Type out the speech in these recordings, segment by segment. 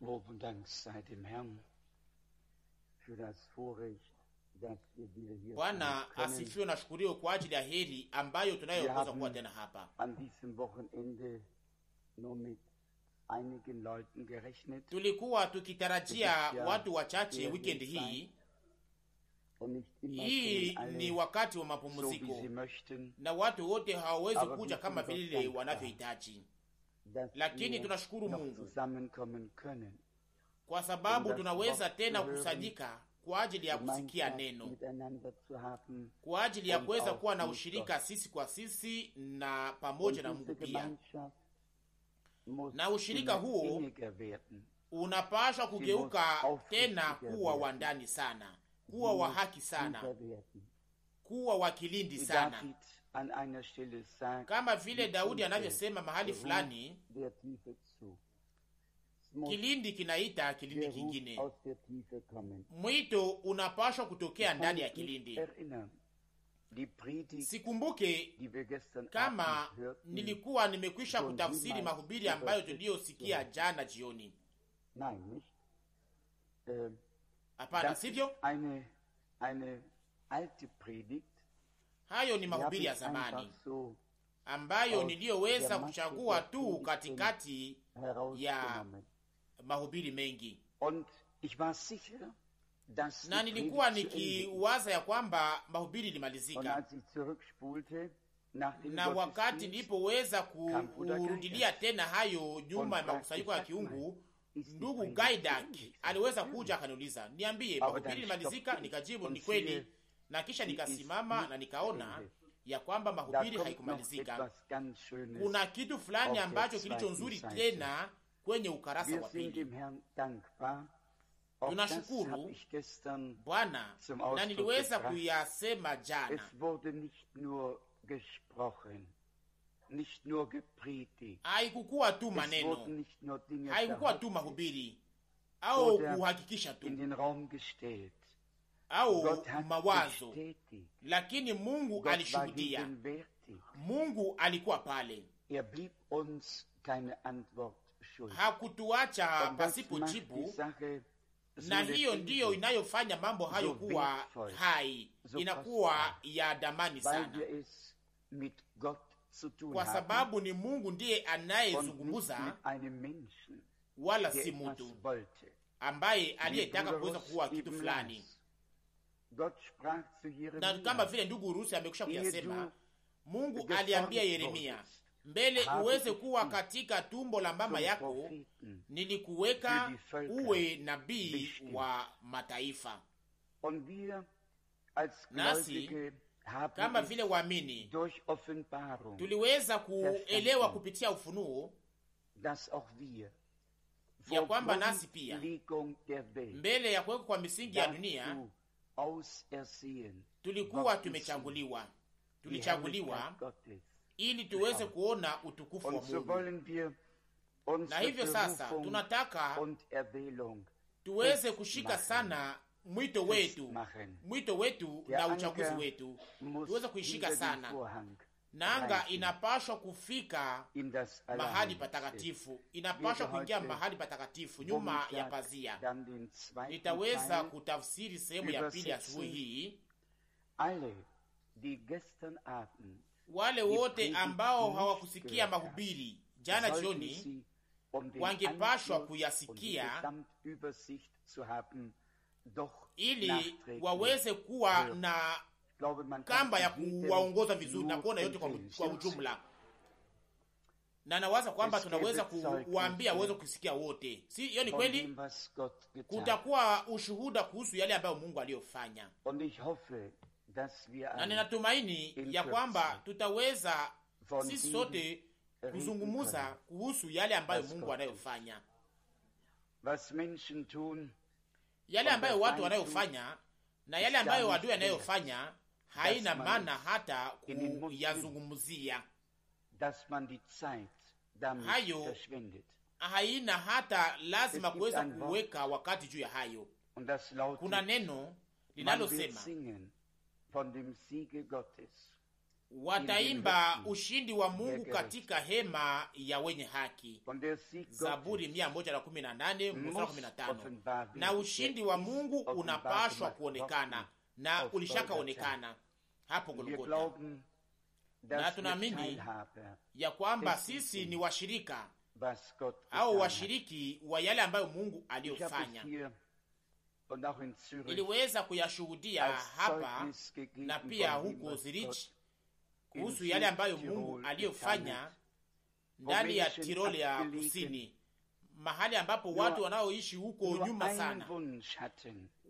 Lob und Dank sei dem Herrn für das Vorrecht, dass wir wieder hier Bwana asifiwe na shukuriwe kwa ajili ya heri ambayo tunayoweza kuwa tena hapa. An diesem Wochenende nur mit einigen Leuten gerechnet. Tulikuwa tukitarajia watu wachache weekend hii. Hii ni wakati wa mapumziko na watu wote hawawezi kuja kama vile wanavyohitaji, lakini tunashukuru Mungu kwa sababu tunaweza tena kukusanyika kwa ajili ya kusikia neno, kwa ajili ya kuweza kuwa na ushirika sisi kwa sisi na pamoja na Mungu pia. Na ushirika huo unapaswa kugeuka tena kuwa wa ndani sana, kuwa wa haki sana, kuwa wa kilindi sana, kama vile Daudi anavyosema mahali fulani, kilindi kinaita kilindi kingine. Mwito unapaswa kutokea ndani ya kilindi. Sikumbuke kama nilikuwa nimekwisha kutafsiri mahubiri ambayo tuliyosikia jana jioni. Hapana, sivyo? Hayo ni mahubiri ya zamani ambayo niliyoweza kuchagua tu katikati ya mahubiri mengi, na nilikuwa nikiwaza ya kwamba mahubiri limalizika, na wakati nilipoweza kurudilia tena hayo nyuma ya makusanyiko ya kiungu, ndugu Gaidak aliweza kuja akaniuliza, niambie mahubiri limalizika? Nikajibu ni kweli, na kisha nikasimama na nikaona ya kwamba mahubiri haikumalizika. Kuna kitu fulani ambacho kilicho nzuri tena kwenye ukarasa wa pili. Tunashukuru Bwana, na niliweza kuyasema jana. Haikukuwa tu maneno, haikukuwa tu mahubiri au kuhakikisha tu au mawazo, lakini Mungu alishuhudia. Mungu alikuwa pale, hakutuacha pasipo jibu, na hiyo ndiyo inayofanya mambo hayo kuwa hai, inakuwa ya damani sana, kwa sababu ni Mungu ndiye anayezungumza, wala si mtu ambaye aliyetaka kuweza kuwa kitu fulani. Na kama vile ndugu Rusi amekwisha kuyasema, Mungu aliambia Yeremia, mbele uweze kuwa katika tumbo la mama yako nilikuweka uwe nabii wa mataifa. Nasi kama vile waamini tuliweza kuelewa kupitia ufunuo ya kwamba nasi pia mbele ya kuwekwa kwa misingi ya dunia tulikuwa tulichaguliwa ili tuweze kuona utukufu wa Mungu. Na hivyo sasa tunataka tuweze kushika sana mwito wetu na uchaguzi wetu, tuweze kuishika sana. Nanga inapashwa kufika mahali patakatifu, inapashwa kuingia mahali patakatifu nyuma ya pazia. Nitaweza kutafsiri sehemu ya pili asubuhi hii. Wale wote ambao hawakusikia mahubiri jana jioni wangepashwa kuyasikia ili waweze kuwa na kamba ya kuwaongoza vizuri na kuona yote kwa ujumla. Na nawaza kwamba tunaweza kuwaambia waweze kusikia wote. Si hiyo ni kweli? Kutakuwa ushuhuda kuhusu yale ambayo Mungu aliyofanya. Na ninatumaini ya kwamba tutaweza sisi sote kuzungumuza kuhusu yale ambayo Mungu anayofanya. Yale ambayo watu wanayofanya na yale ambayo adui anayofanya haina maana hata kuyazungumzia. Hayo haina hata lazima kuweza kuweka wakati juu ya hayo. Kuna neno linalosema wataimba ushindi wa Mungu katika hema ya wenye haki. Zaburi 118 mstari 15. Na ushindi wa Mungu unapashwa kuonekana na ulishakaonekana hapo Golgotha, na tunaamini ya kwamba sisi ni washirika au washiriki wa yale ambayo Mungu aliyofanya. Niliweza kuyashuhudia hapa na pia huko Zurich kuhusu yale ambayo Mungu aliyofanya ndani ya Tiroli ya Kusini, mahali ambapo watu wanaoishi huko nyuma sana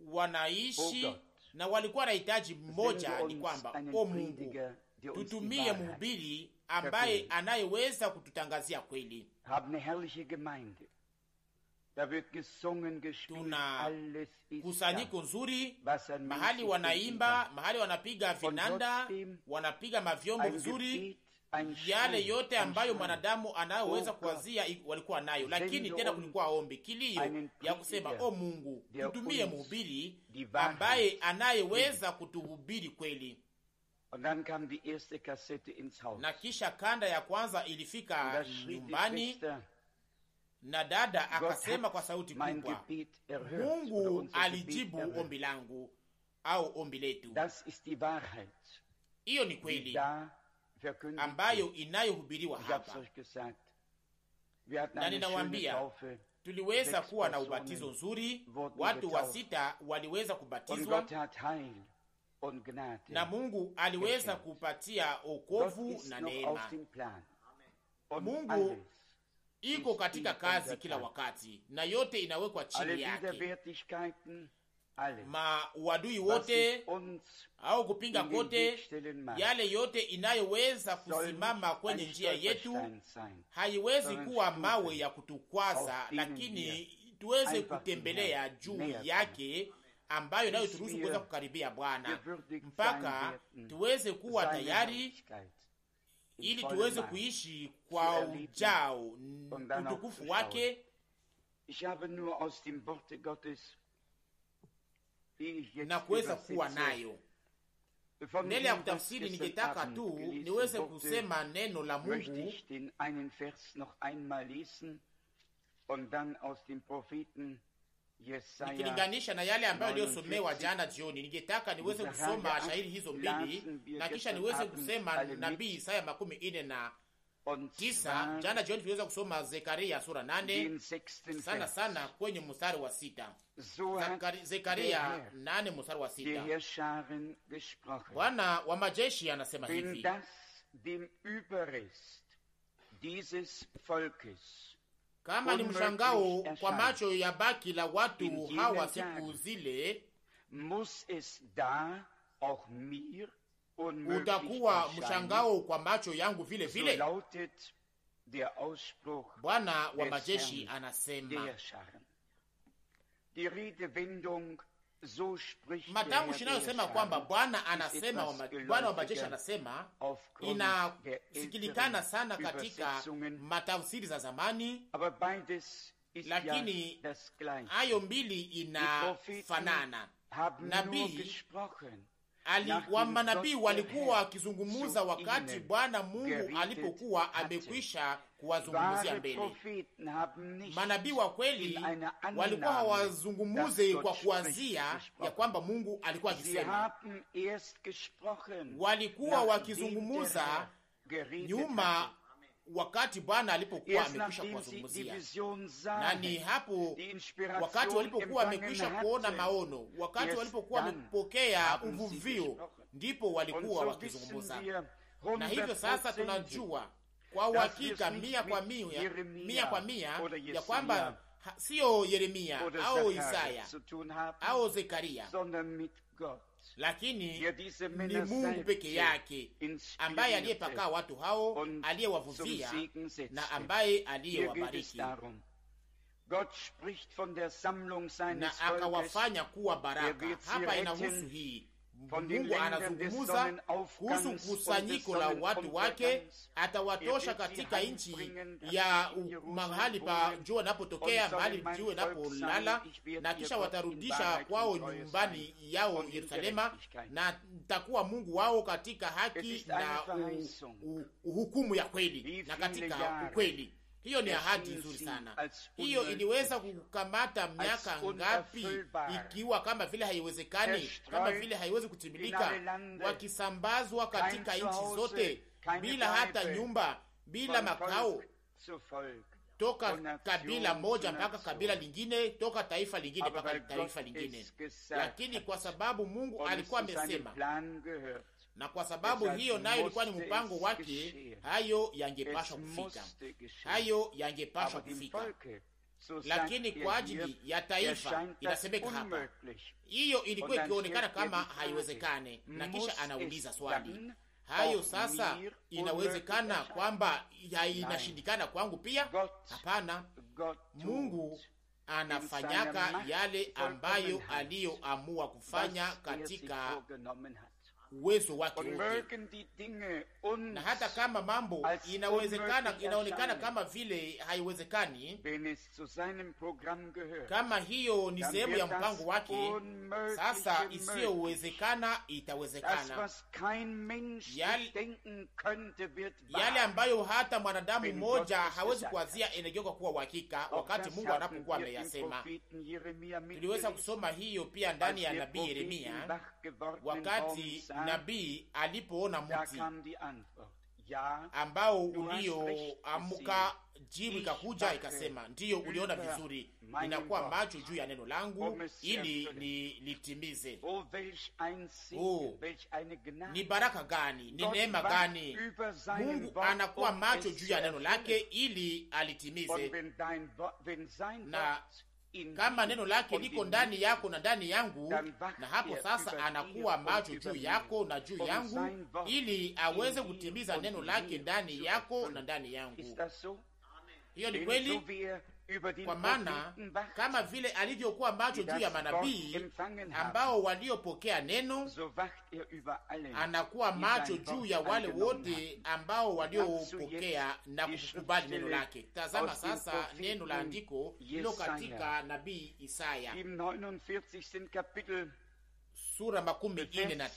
wanaishi na walikuwa na hitaji mmoja, ni kwamba o Mungu, tutumie mhubiri ambaye anayeweza kututangazia kweli. Tuna kusanyiko nzuri, mahali wanaimba, mahali wanapiga vinanda, wanapiga mavyombo vizuri, yale yote ambayo mwanadamu anayoweza kuwazia walikuwa nayo. Lakini tena kulikuwa ombi, kilio ya kusema o Mungu, tutumie mhubiri ambaye anayeweza kutuhubiri kweli. Na kisha kanda ya kwanza ilifika nyumbani, na dada akasema kwa sauti kubwa, Mungu alijibu ombi langu au ombi letu. Hiyo ni kweli ambayo inayohubiriwa hapa, na ninawaambia tuliweza kuwa na ubatizo nzuri, watu 6 waliweza kubatizwa na Mungu aliweza kupatia wokovu na neema. Mungu iko katika kazi kila wakati, na yote inawekwa chini yake. Mawadui wote au kupinga kote, yale yote inayoweza kusimama kwenye njia yetu haiwezi kuwa mawe ya kutukwaza, lakini tuweze kutembelea juu yake, ambayo nayo turuhusu kuweza kukaribia Bwana mpaka tuweze kuwa tayari, ili tuweze kuishi kwa ujao utukufu wake. Na kuweza kuwa nayo mbele ya kutafsiri, ningetaka tu niweze kusema neno la Mungu nikilinganisha na yale ambayo aliyosomewa jana jioni. Ningetaka niweze kusoma shairi hizo mbili na kisha niweze kusema nabii Isaya 49. Jana jioni tuliweza kusoma Zekaria sura 8 sana sana kwenye mstari wa 6. Zekaria 8 mstari wa 6. Bwana wa majeshi anasema hivi: kama ni mshangao kwa macho ya baki la watu hawa siku zile, utakuwa mshangao kwa macho yangu vile vile. Bwana wa majeshi anasema. Matamshi inayosema kwamba Bwana anasema, Bwana wa majeshi anasema, inasikilikana sana katika matafsiri za zamani, lakini hayo mbili inafanana. Manabii walikuwa wakizungumuza wakati Bwana Mungu alipokuwa amekwisha kuwazungumuzia mbele. Manabii wa kweli walikuwa hawazungumuze kwa kuanzia ya kwamba Mungu alikuwa akisema. Walikuwa wakizungumuza nyuma wakati Bwana alipokuwa amekwisha kuwazungumzia. Na ni hapo wakati walipokuwa wamekwisha kuona maono, wakati walipokuwa wamepokea uvuvio, ndipo walikuwa wakizungumza. Na hivyo sasa tunajua kwa uhakika 100% ya kwamba sio Yeremia au Isaya au Zekaria, lakini ni Mungu peke yake ambaye aliyepaka watu hao, aliyewavuvia na ambaye aliyewabariki na akawafanya kuwa baraka. Hapa inahusu hii, Mungu anazungumuza kuhusu kusanyiko la watu wake, atawatosha katika nchi ya mahali pa jua napotokea, mahali jua napolala, na kisha watarudisha kwao nyumbani yao Yerusalema, na nitakuwa Mungu wao katika haki na hukumu ya kweli na katika ukweli. Hiyo ni ahadi nzuri sana. Hiyo iliweza kukamata miaka ngapi, ikiwa kama vile haiwezekani, kama vile haiwezi kutimilika, wakisambazwa katika nchi zote bila hata nyumba, bila makao, toka kabila moja mpaka kabila lingine, toka taifa lingine mpaka taifa lingine. Lakini kwa sababu Mungu alikuwa amesema, na kwa sababu hiyo nayo ilikuwa ni mpango wake, hayo yangepashwa kufika, hayo yangepashwa kufika. Lakini kwa ajili ya taifa inasemeka hapa, hiyo ilikuwa ikionekana kama haiwezekane. Na kisha anauliza swali, hayo sasa inawezekana kwamba inashindikana kwangu pia? Hapana, Mungu anafanyaka yale ambayo aliyoamua kufanya katika uwezo wake wote. Na hata kama mambo inaonekana kama vile haiwezekani, kama hiyo ni sehemu ya mpango wake, sasa isiyowezekana itawezekana. Yale ambayo hata mwanadamu mmoja hawezi kuwazia inageuka kuwa uhakika wakati Mungu anapokuwa ameyasema. Tuliweza kusoma hiyo pia ndani ya nabii Yeremia, wakati nabii alipoona mti ambao ulioamuka, jibu ikakuja ikasema, ndiyo, uliona vizuri, inakuwa macho juu ya neno langu ili nilitimize. Ni baraka gani, ni neema gani! Mungu anakuwa macho juu ya neno lake ili alitimize. Na kama neno lake liko ndani yako na ndani yangu, na hapo sasa anakuwa macho juu yako na juu yangu ili aweze kutimiza neno lake ndani yako na ndani yangu. Hiyo ni kweli, kwa maana kama vile alivyokuwa macho juu ya manabii ambao waliopokea neno, anakuwa macho juu ya wale wote ambao waliopokea na kukubali neno lake. Tazama sasa neno la andiko lilo katika nabii Isaya sura 49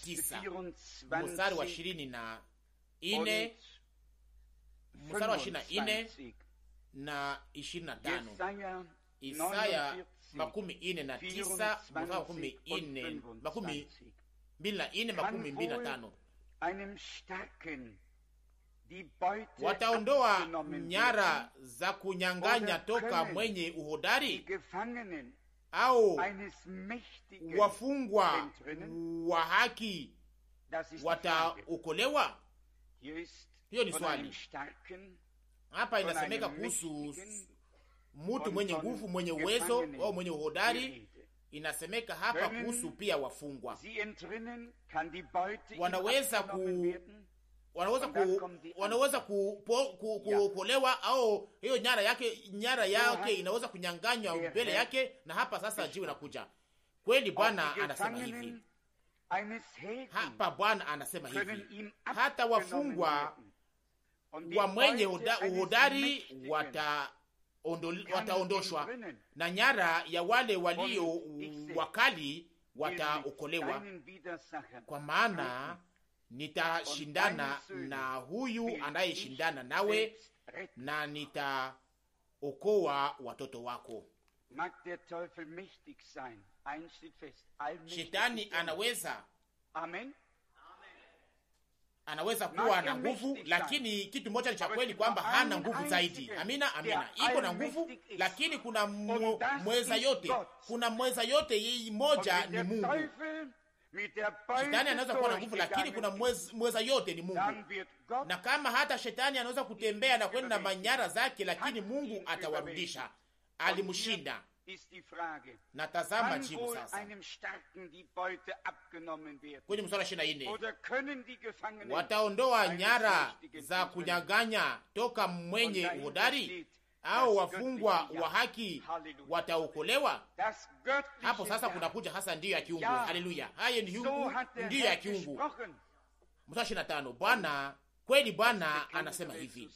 mstari wa 24, mstari wa 24 na 25. Isaya 49 24 wataondoa nyara za kunyang'anya toka mwenye uhodari, au wafungwa wa haki wataokolewa? Hiyo ni swali. Hapa inasemeka kuhusu mtu mwenye nguvu, mwenye uwezo au mwenye uhodari. Inasemeka hapa kuhusu pia wafungwa wanaweza kuokolewa, au hiyo nyara yake inaweza kunyang'anywa mbele yake. Na hapa sasa jibu nakuja kweli. Bwana anasema hivi hapa, Bwana anasema hivi, hata wafungwa wa mwenye uhodari wataondoshwa, na nyara ya wale walio wakali wataokolewa. Kwa maana nitashindana na huyu anayeshindana nawe, na nitaokoa watoto wako. Shetani anaweza kuwa na nguvu, lakini kitu moja ni cha kweli kwamba hana nguvu zaidi. Amina, amina. Iko na nguvu, lakini kuna mweza yote. Kuna mweza yote moja ni Mungu. Shetani anaweza kuwa na nguvu, lakini kuna mweza yote ni Mungu. Na kama hata shetani anaweza kutembea na kwenda na manyara zake, lakini Mungu atawarudisha. Alimshinda. Na tazama jibu sasa kwenye mstari 24, wataondoa nyara za kunyang'anya toka mwenye uhodari, au wafungwa wa haki wataokolewa? Hapo sasa kunakuja hasa ndiyo ya kiungu. Haleluya, hayo ndiyo ya kiungu. Mstari 25, Bwana kweli, Bwana anasema hivi,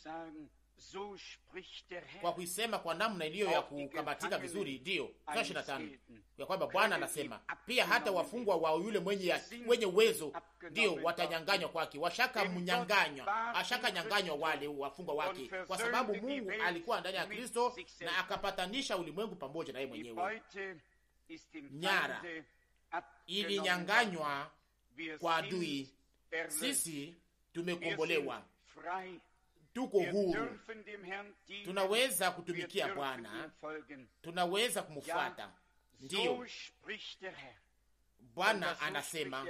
kwa kuisema kwa namna iliyo ya kukamatika vizuri. Ndiyo, mstari 25 ya kwamba Bwana anasema pia hata wafungwa wa yule mwenye uwezo ndio watanyanganywa kwake. Ashaka nyanganywa wale wafungwa wake, kwa sababu Mungu alikuwa ndani ya Kristo na akapatanisha ulimwengu pamoja na yeye mwenyewe. Nyara ilinyanganywa kwa adui, sisi tumekombolewa, tuko huru, tunaweza kutumikia Bwana, tunaweza kumfuata. Ndiyo, Bwana anasema,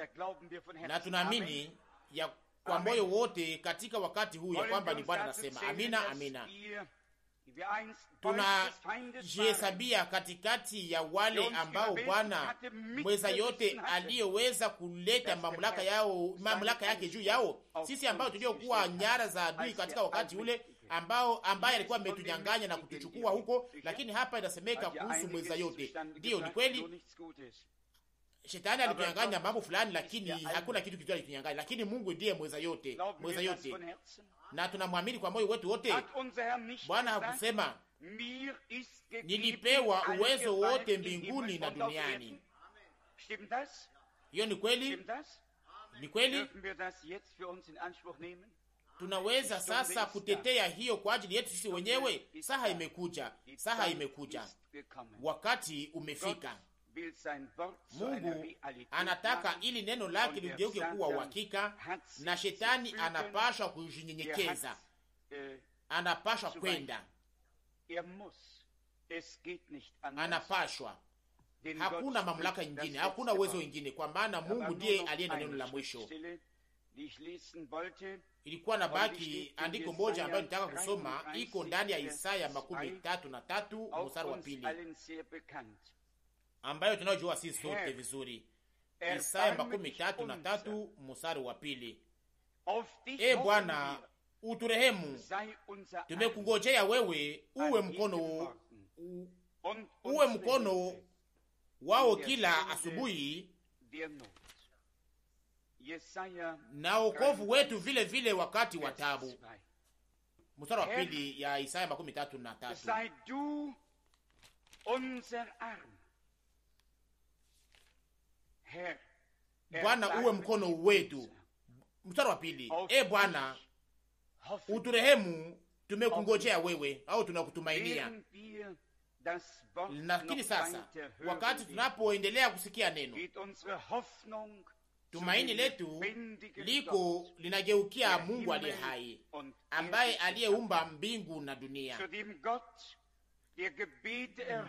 na tunaamini ya kwa moyo wote katika wakati huu ya kwamba ni Bwana anasema. Amina, amina. Tunajihesabia katikati ya wale ambao Bwana mweza yote aliyeweza kuleta mamlaka yake juu yao, sisi ambao tuliokuwa nyara za adui katika wakati ule, ambaye alikuwa ametunyang'anya na kutuchukua huko. Lakini hapa inasemeka kuhusu mweza yote. Ndiyo, ni kweli Shetani alitunyang'anya mambo fulani, lakini hakuna kitu kizuri alitunyang'anya, lakini Mungu ndiye mweza yote, mweza yote, na tunamwamini kwa moyo wetu wote. Bwana hakusema nilipewa uwezo wote mbinguni na duniani. Hiyo ni kweli, ni kweli. Tunaweza sasa kutetea hiyo kwa ajili yetu sisi wenyewe. Saha imekuja, saha imekuja, wakati umefika. Mungu anataka ili neno lake ligeuke kuwa uhakika, na shetani anapashwa kujinyenyekeza, anapashwa kwenda, anapashwa. Hakuna mamlaka nyingine, hakuna uwezo mwingine, kwa maana Mungu ndiye aliye na neno la mwisho. Ilikuwa na baki andiko moja ambayo nitaka kusoma, iko ndani ya Isaya 33 mstari wa 2, ambayo tunajua sisi sote vizuri. Isaya 33 mstari wa 2. E Bwana, uturehemu, tumekungojea wewe, uwe mkono wao kila asubuhi, na wokovu wetu vile vile wakati wa taabu. Mstari wa 2 ya Isaya 33. Bwana uwe mkono wetu. Mstari wa 2, e Bwana uturehemu, tumekungojea wewe, au tunakutumainia. Lakini sasa wakati tunapoendelea kusikia neno, tumaini letu linageukia Mungu aliye hai, ambaye aliyeumba mbingu na dunia.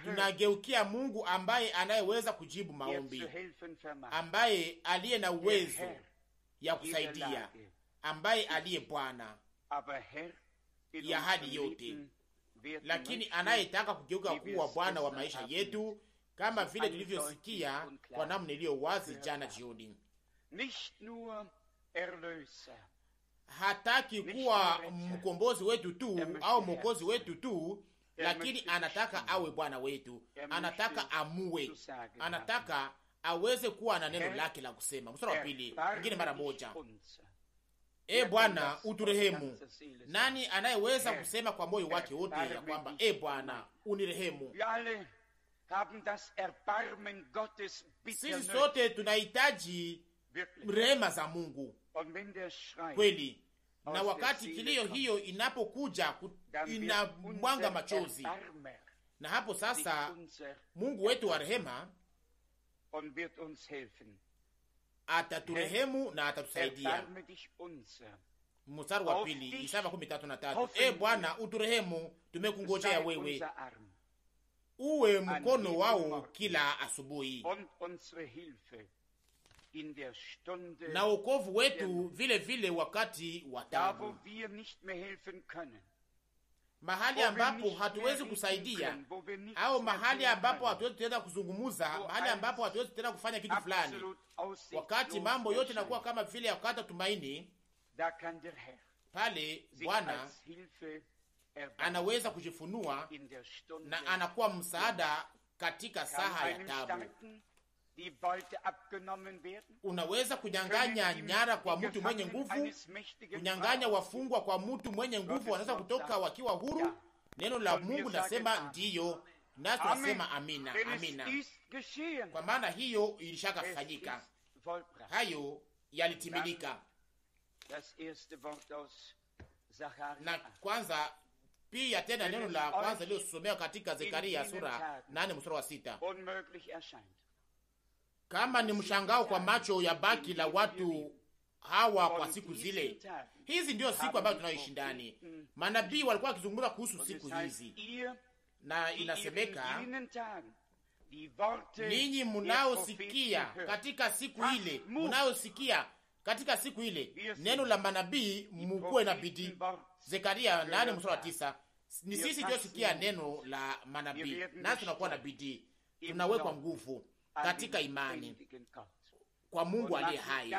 Tunageukia Mungu ambaye anayeweza kujibu maombi, ambaye aliye na uwezo ya kusaidia, ambaye aliye Bwana ya hadi yote, lakini anayetaka kugeuka kuwa Bwana wa maisha yetu, kama vile tulivyosikia kwa namna iliyo wazi jana jioni. Hataki kuwa mkombozi wetu tu au mwokozi wetu tu, lakini anataka awe Bwana wetu. Anataka amue, anataka aweze kuwa na neno lake la kusema. Mstari wa 2 ingine mara moja, e Bwana uturehemu. Nani anayeweza kusema kwa moyo wake wote ya kwamba e Bwana unirehemu? Sisi sote tunahitaji rehema za Mungu kweli, na wakati kilio hiyo inapokuja inamwanga machozi, na hapo sasa Mungu wetu wa rehema ataturehemu na atatusaidia. Mstari wa 2 Isaya 33, e Bwana uturehemu, tumekungojea wewe, uwe mkono wao kila asubuhi, na wokovu wetu vile vile wakati wa taabu. Mahali ambapo hatuwezi kusaidia, au mahali ambapo hatuwezi tena kuzungumuza, mahali ambapo hatuwezi tena kufanya kitu fulani, wakati mambo yote yanakuwa kama vile yakata tumaini, pale Bwana anaweza kujifunua na anakuwa msaada katika saha ya tabu. Unaweza kunyang'anya nyara kwa mtu mwenye nguvu, kunyang'anya wafungwa kwa mtu mwenye nguvu, wanaweza kutoka wakiwa huru. Neno la Mungu nasema ndiyo, nasi tunasema amina, amina, kwa maana hiyo ilishaka fanyika, hayo yalitimilika. Na kwanza pia tena neno la kwanza lililosomea katika Zekaria sura 8 mstari wa 6. Kama ni mshangao kwa macho ya baki la watu hawa kwa siku zile. Hizi ndio siku ambazo tunayoishi ndani. Manabii walikuwa wakizungumza kuhusu siku hizi. Na inasemeka, ninyi mnaosikia katika siku ile, mnaosikia katika siku ile neno la manabii, mkuwe na bidii. Zekaria 8 mstari wa 9. Ni sisi tusikia neno la manabii, nasi tunakuwa na bidii, tunawekwa nguvu katika imani kwa Mungu aliye hai.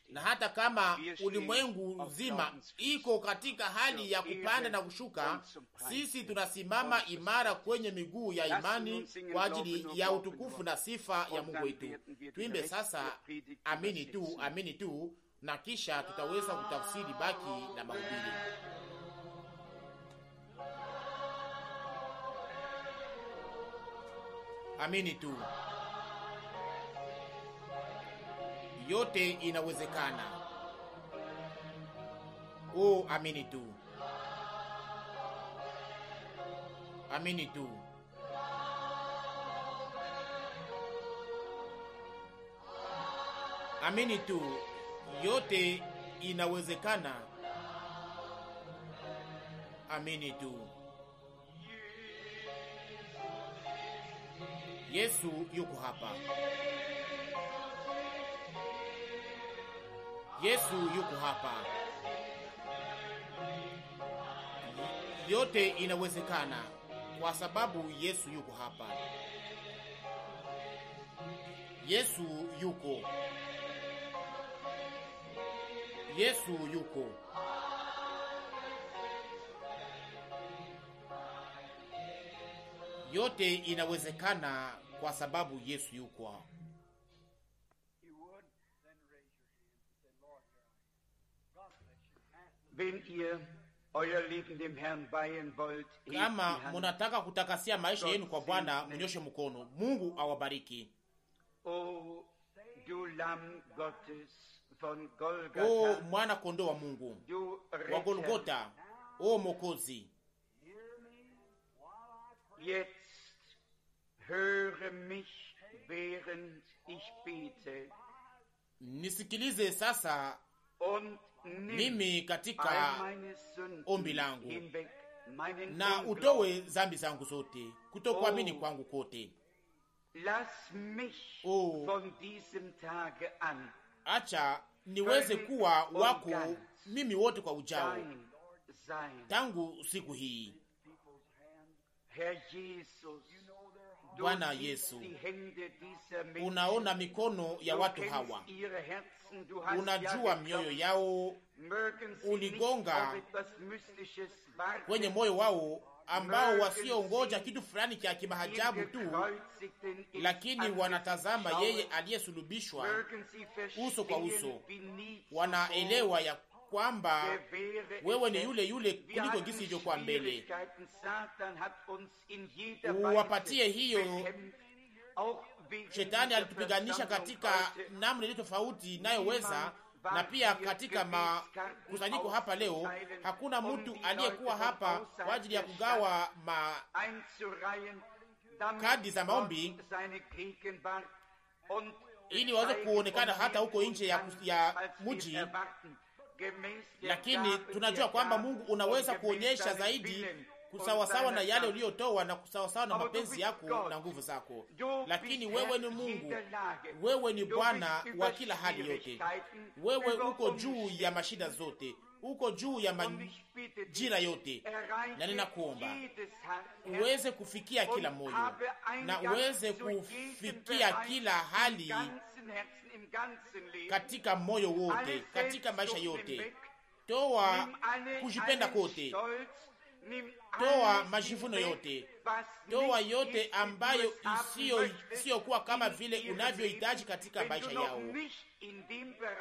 Na hata kama ulimwengu nzima iko katika hali ya kupanda na kushuka, sisi tunasimama imara kwenye miguu ya imani kwa ajili ya utukufu na sifa ya Mungu wetu. Tuimbe sasa amini tu, amini tu, na kisha tutaweza kutafsiri baki na mahubiri. Amini tu. Yote inawezekana. Oh, amini tu. Amini tu. Amini tu. Yote inawezekana. Amini tu. Yesu yuko hapa. Yesu yuko hapa. Yote inawezekana kwa sababu Yesu yuko hapa. Yesu yuko. Yesu yuko. Yote inawezekana kwa sababu Yesu yuko. Kama munataka kutakasia maisha yenu kwa Bwana, mnyoshe mkono. Mungu awabariki. O mwana kondoo wa Mungu wa Golgota, o Mwokozi, nisikilize sasa mimi katika ombi langu, na utowe zambi zangu zote, kutokuamini kwangu kote. Acha niweze kuwa wako mimi wote kwa ujao tangu siku hii. Bwana Yesu, unaona mikono ya watu hawa, unajua mioyo yao, uligonga kwenye moyo wao, ambao wasiongoja kitu fulani cha kimahajabu tu, lakini wanatazama yeye aliyesulubishwa uso kwa uso. Wanaelewa ya kwamba wewe ni yule yule kuliko gisi ilivyokuwa mbele. Uwapatie hiyo. Shetani alitupiganisha katika namna ile tofauti inayoweza, na pia katika makusanyiko hapa leo hakuna mtu aliyekuwa hapa kwa ajili ya kugawa kadi za maombi ili waweze kuonekana hata huko nje ya mji, lakini tunajua kwamba Mungu unaweza kuonyesha zaidi kusawasawa na yale uliyotoa na kusawasawa na mapenzi yako na nguvu zako. Lakini wewe ni Mungu, wewe ni Bwana wa kila hali yote. Wewe uko juu ya mashida zote, uko juu ya majira yote, na ninakuomba uweze kufikia kila moyo na uweze kufikia kila hali katika moyo wote, katika maisha yote. toa kujipenda kote, toa majivuno yote, toa yote ambayo isiyokuwa kama vile unavyohitaji katika maisha yao.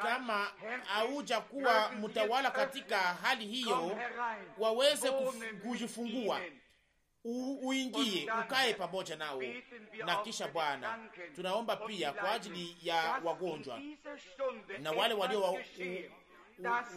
Kama hauja kuwa mtawala katika hali hiyo, waweze kujifungua, uingie ukae pamoja nao. Na kisha Bwana, tunaomba pia kwa ajili ya wagonjwa na wale walio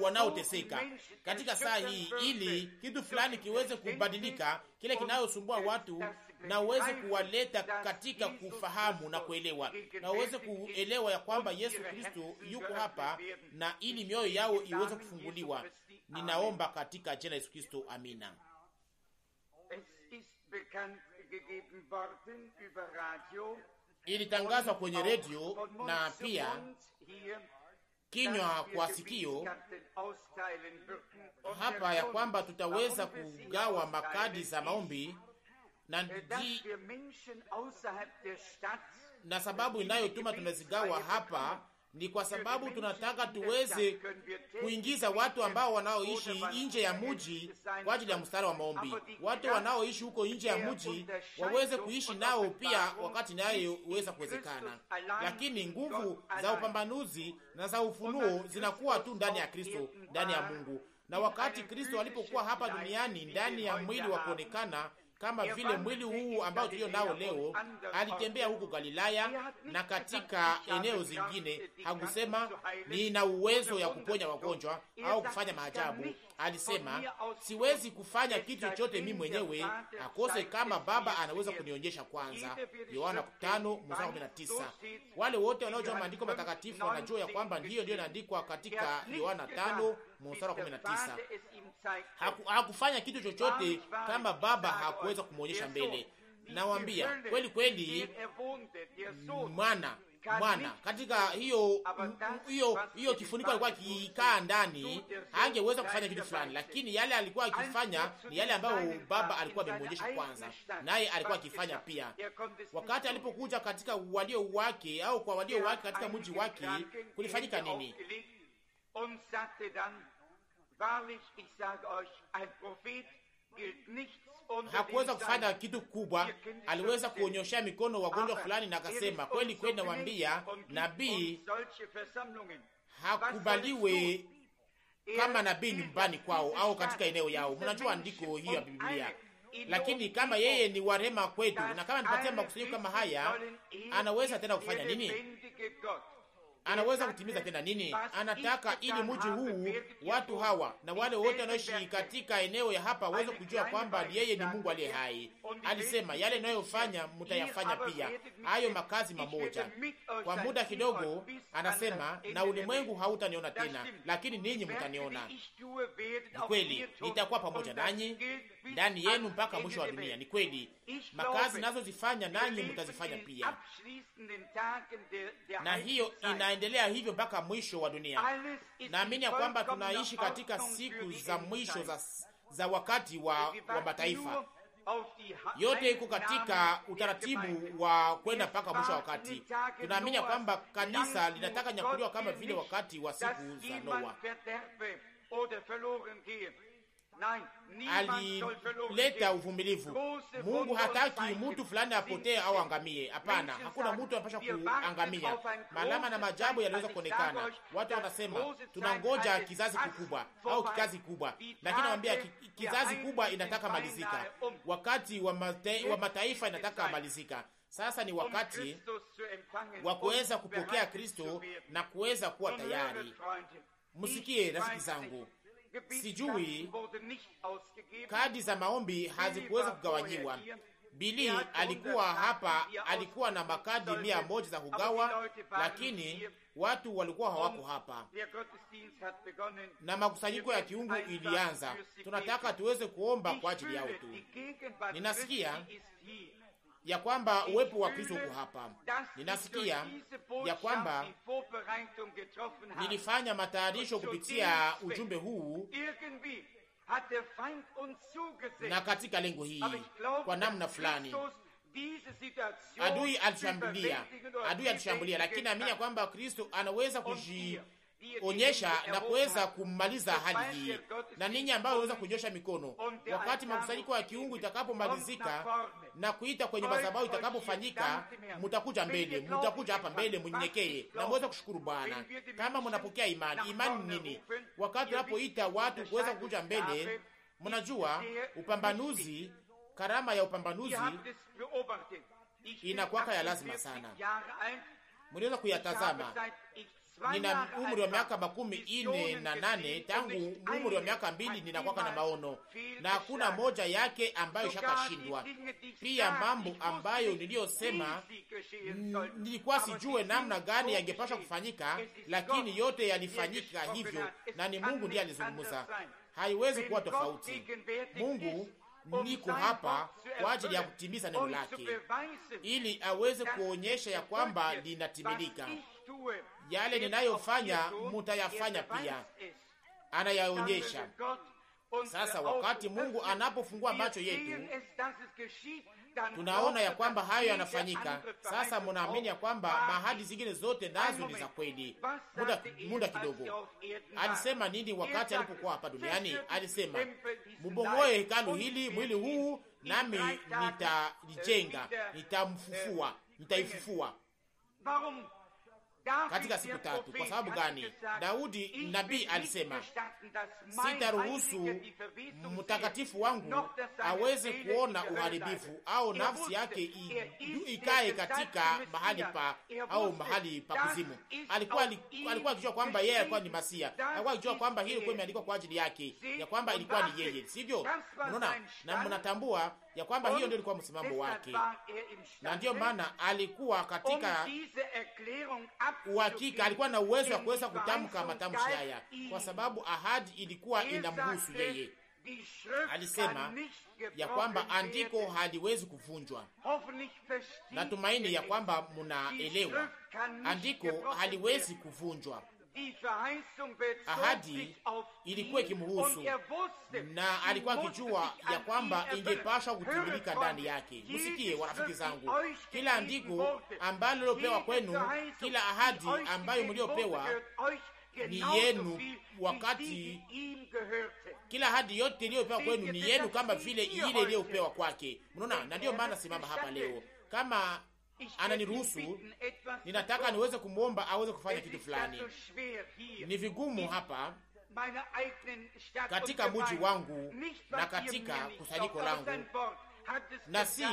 wanaoteseka katika saa hii, ili kitu fulani kiweze kubadilika, kile kinayosumbua watu, na uweze kuwaleta katika kufahamu na kuelewa, na uweze kuelewa ya kwamba Yesu Kristo yuko hapa, na ili mioyo yao iweze kufunguliwa. Ninaomba katika jina la Yesu Kristo, amina. Ilitangazwa kwenye redio na pia kinywa kwa sikio hapa ya kwamba tutaweza kugawa makadi za maombi, na sababu inayotuma tunazigawa hapa ni kwa sababu tunataka tuweze kuingiza watu ambao wanaoishi nje ya mji kwa ajili ya mstari wa maombi. Watu wanaoishi huko nje ya mji waweze kuishi nao pia wakati nayo uweza kuwezekana, lakini nguvu za upambanuzi na za ufunuo zinakuwa tu ndani ya Kristo, ndani ya Mungu. Na wakati Kristo alipokuwa hapa duniani ndani ya mwili wa kuonekana kama vile mwili huu ambao tulio nao leo, alitembea huko Galilaya na katika eneo zingine. Hakusema nina uwezo ya kuponya wagonjwa au kufanya maajabu. Alisema siwezi kufanya kitu chochote mimi mwenyewe akose kama Baba anaweza kunionyesha kwanza. Yohana 5:19. Wale wote wanaojua maandiko matakatifu wanajua ya kwamba ndiyo inaandikwa katika Yohana 5:19. Hakufanya kitu chochote kama Baba hakuweza kumuonyesha mbele. Nawaambia kweli kweli, mwana katika hiyo kifuniko alikuwa akikaa ndani, hangeweza kufanya kitu fulani, lakini yale alikuwa akifanya ni yale ambayo Baba alikuwa amemuonyesha kwanza, naye alikuwa akifanya pia. Wakati alipokuja katika walio wake au kwa walio wake katika mji wake, kulifanyika nini? Hakuweza kufanya kitu kubwa. Aliweza kuonyoshea mikono wagonjwa fulani na akasema, kweli kweli nawaambia, nabii hakubaliwe kama nabii nyumbani kwao au katika eneo yao. Mnajua andiko hiyo ya Biblia. Lakini kama yeye ni warema kwetu, na kama nipatia makusanyiko kama haya, anaweza tena kufanya nini? Anaweza kutimiza tena nini? Anataka ili mji huu, watu hawa na wale wote wanaoishi katika eneo ya hapa waweze kujua kwamba yeye ni Mungu aliye hai. Alisema yale ninayofanya mtayafanya pia, hayo makazi mamoja. Kwa muda kidogo, anasema na ulimwengu hautaniona tena, lakini ninyi mtaniona. Ni kweli, nitakuwa pamoja nanyi ndani yenu mpaka mwisho wa dunia. Ni kweli, makazi nazo zifanya nanyi mtazifanya pia, na hiyo inaendelea hivyo mpaka mwisho wa dunia. Naamini ya kwamba tunaishi katika siku za mwisho za wakati wa mataifa yote, iko katika utaratibu wa kwenda mpaka mwisho wa wakati. Tunaamini ya kwamba kanisa linataka nyakuliwa kama vile wakati wa siku za Noa. Alileta uvumilivu. Mungu hataki mtu fulani apotee au angamie. Hapana, hakuna mtu anapaswa kuangamia. Malama na maajabu yaliweza kuonekana. Watu wanasema tunangoja kizazi kikubwa au kikazi kubwa, lakini nawaambia kizazi kubwa inataka malizika. Wakati wa mataifa inataka malizika. Sasa ni wakati wa kuweza kupokea Kristo na kuweza kuwa tayari. Msikie rafiki zangu, sijui kadi za maombi hazikuweza kugawanyiwa. Bili alikuwa hapa, alikuwa na makadi 100 za kugawa, lakini watu walikuwa hawako hapa, na makusanyiko ya kiungu ilianza. Tunataka tuweze kuomba kwa ajili yao tu. Ninasikia ya kwamba uwepo wa Kristo uko hapa. Ninasikia ya kwamba nilifanya matayarisho kupitia ujumbe huu, na katika lengo hii kwa namna fulani adui alishambulia, lakini naamini ya kwamba Kristo anaweza onyesha na kuweza kumaliza hali hii, na ninyi ambao waweza kunyosha mikono wakati makusanyiko ya kiungu itakapomalizika na kuita kwenye madhabahu itakapofanyika, mtakuja mbele, mtakuja hapa mbele mnyenyekee na mweze kushukuru Bwana kama mnapokea imani. Imani ni nini? Wakati tunapoita watu kuweza kuja mbele, mnajua upambanuzi, karama ya upambanuzi inakuwa ya lazima sana. Mliweza kuyatazama. Nina umri wa miaka 48, tangu umri wa miaka 2 ninakuwa na maono, na hakuna moja yake ambayo shakashindwa. Pia mambo ambayo niliyosema nilikuwa sijue namna gani yangepaswa kufanyika, lakini yote yalifanyika hivyo, na ni Mungu ndiye alizungumza. Haiwezi kuwa tofauti. Mungu niko hapa kwa ajili ya kutimiza neno lake, ili aweze kuonyesha ya kwamba linatimilika. Yale ninayofanya mutayafanya pia, anayaonyesha. Sasa wakati Mungu anapofungua macho yetu, tunaona ya kwamba hayo yanafanyika. Sasa mnaamini ya kwamba mahali zingine zote nazo ni za kweli. Muda kidogo, alisema nini wakati alipokuwa hapa duniani? Alisema, mubongoe hekalu hili, mwili huu, nami nitalijenga, nitaifufua katika siku 3. Kwa sababu gani? Daudi nabii alisema, sitaruhusu mtakatifu wangu aweze kuona uharibifu, au nafsi yake ikae katika mahali pa kuzimu. Alikuwa akijua kwamba yeye alikuwa ni Masia. Alikuwa akijua kwamba hili ilikuwa imeandikwa kwa ajili yake, ya kwamba ilikuwa ni yeye, sivyo? Unaona, na mnatambua ya kwamba hiyo ndio ilikuwa msimamo wake, na ndiyo maana alikuwa katika uhakika, alikuwa na uwezo wa kuweza kutamka matamshi haya, kwa sababu ahadi ilikuwa inamhusu yeye. Alisema ya kwamba andiko haliwezi kuvunjwa. Natumaini ya kwamba mnaelewa, andiko haliwezi kuvunjwa. Ahadi ilikuwa ikimhusu, na alikuwa akijua ya kwamba ingepasha kutimilika ndani yake. Msikie warafiki zangu, kila andiko ambalo lilopewa kwenu, kila ahadi ambayo mliopewa ni yenu. Wakati kila ahadi yote iliyopewa kwenu ni yenu, kama vile ile iliyopewa kwake. Mnaona, na ndio maana simama hapa leo. Kama ananiruhusu, ninataka niweze kumwomba aweze kufanya kitu fulani. Ni vigumu hapa katika mji wangu na katika kusanyiko langu, na si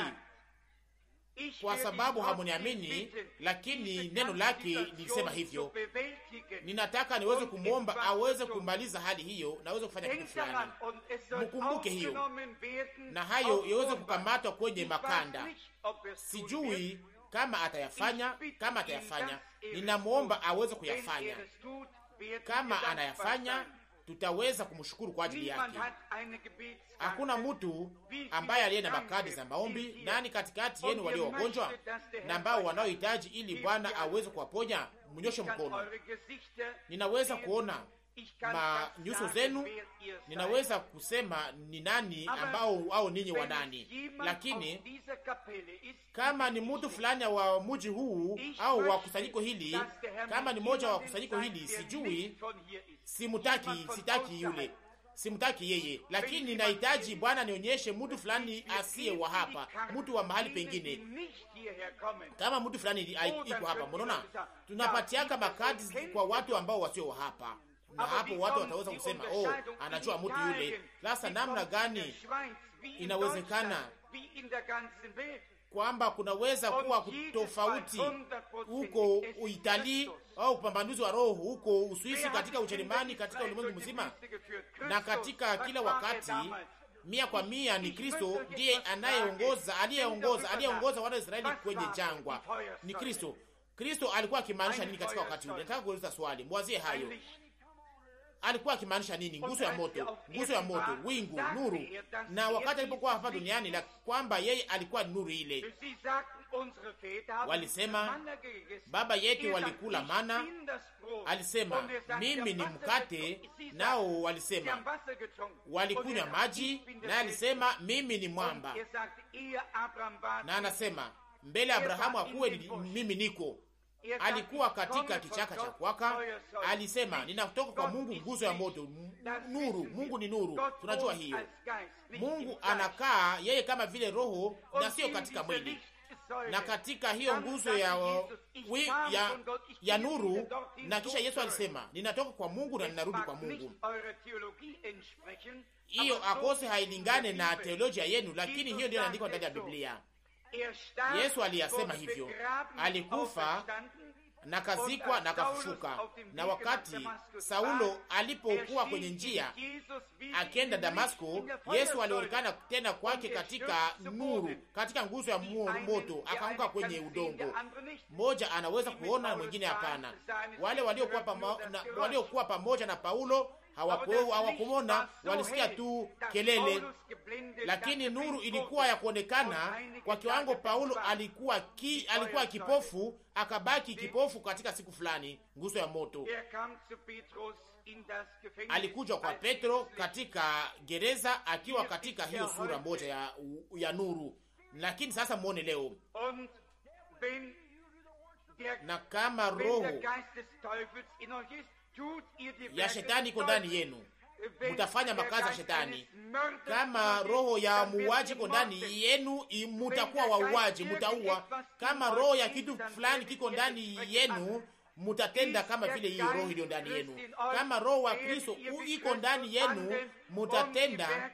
kwa sababu hamuniamini, lakini neno lake lilisema hivyo. Ninataka niweze kumwomba aweze kumaliza hali hiyo na aweze kufanya kitu fulani. Mkumbuke hiyo, na hayo yaweze kukamatwa kwenye makanda. Sijui kama atayafanya. Kama atayafanya, ninamwomba aweze kuyafanya. Kama anayafanya, tutaweza kumshukuru kwa ajili yake. Hakuna mtu ambaye aliye na makadi za maombi. Nani katikati yenu walio wagonjwa na ambao wanaohitaji ili Bwana aweze kuwaponya? Mnyoshe mkono. Ninaweza kuona nyuso zenu, ninaweza kusema ni nani ambao au ninyi wa nani. Lakini kama ni mtu fulani wa mji huu au wa kusanyiko hili, kama ni moja wa kusanyiko hili, sijui, sitaki yule, simtaki yeye, lakini ninahitaji Bwana nionyeshe mtu fulani asiye wa hapa, mtu wa mahali pengine. Kama mtu fulani iko hapa, mnaona, tunapatiaka makadi kwa watu ambao wasio wa hapa, na hapo watu wataweza kusema, oh, anajua mtu yule. Sasa namna gani inawezekana kwamba kunaweza kuwa tofauti huko Italia au upambanuzi wa roho huko Uswisi, katika Ujerumani, katika ulimwengu mzima, na katika kila wakati 100% ni Kristo ndiye aliyeongoza wana wa Israeli kwenye jangwa. Ni Kristo. Kristo alikuwa akimaanisha nini katika wakati ule? Nataka kuuliza swali, mwazie hayo. Alikuwa akimaanisha nini? Nguzo ya moto, wingu, nuru. Na wakati alipokuwa hapa duniani, na kwamba yeye alikuwa nuru ile. Walisema baba yetu walikula mana. Alisema mimi ni mkate, nao walisema walikunywa maji, na alisema mimi ni mwamba. Na anasema mbele Abrahamu akuwe mimi niko. alikuwa katika kichaka cha kuwaka, alisema ninatoka kwa Mungu, nguzo ya moto, nuru. Mungu ni nuru, tunajua hiyo. Mungu anakaa yeye kama vile roho na sio katika mwili, na katika hiyo nguzo ya nuru. Na kisha Yesu alisema ninatoka kwa Mungu na ninarudi kwa Mungu. Hiyo akose hailingane na teolojia yenu, lakini hiyo ndio inaandikwa ndani ya Biblia. Yesu aliyasema hivyo, alikufa na kazikwa na kafufuka. Na wakati Saulo alipokuwa kwenye njia akienda Damasko, Yesu alionekana tena kwake katika nuru, katika nguzo ya moto, akaanguka kwenye udongo. Mmoja anaweza kuona, mwingine hapana. Wale waliokuwa pamoja na Paulo hawakumona, walisikia tu kelele, lakini nuru ilikuwa ya kuonekana kwa kiwango. Paulo alikuwa kipofu, akabaki kipofu katika siku fulani. Nguzo ya moto alikuja kwa Petro katika gereza, akiwa katika hiyo sura moja ya nuru. Lakini sasa muone leo, na kama roho ya shetani iko ndani yenu, mutafanya makazi ya shetani. Kama roho ya muuaji iko ndani yenu, mutakuwa wauaji, mutaua. Kama roho ya kitu fulani kiko ndani yenu, mutatenda kama vile hiyo roho iliyo ndani yenu. Kama roho wa Kristo iko ndani yenu, mutatenda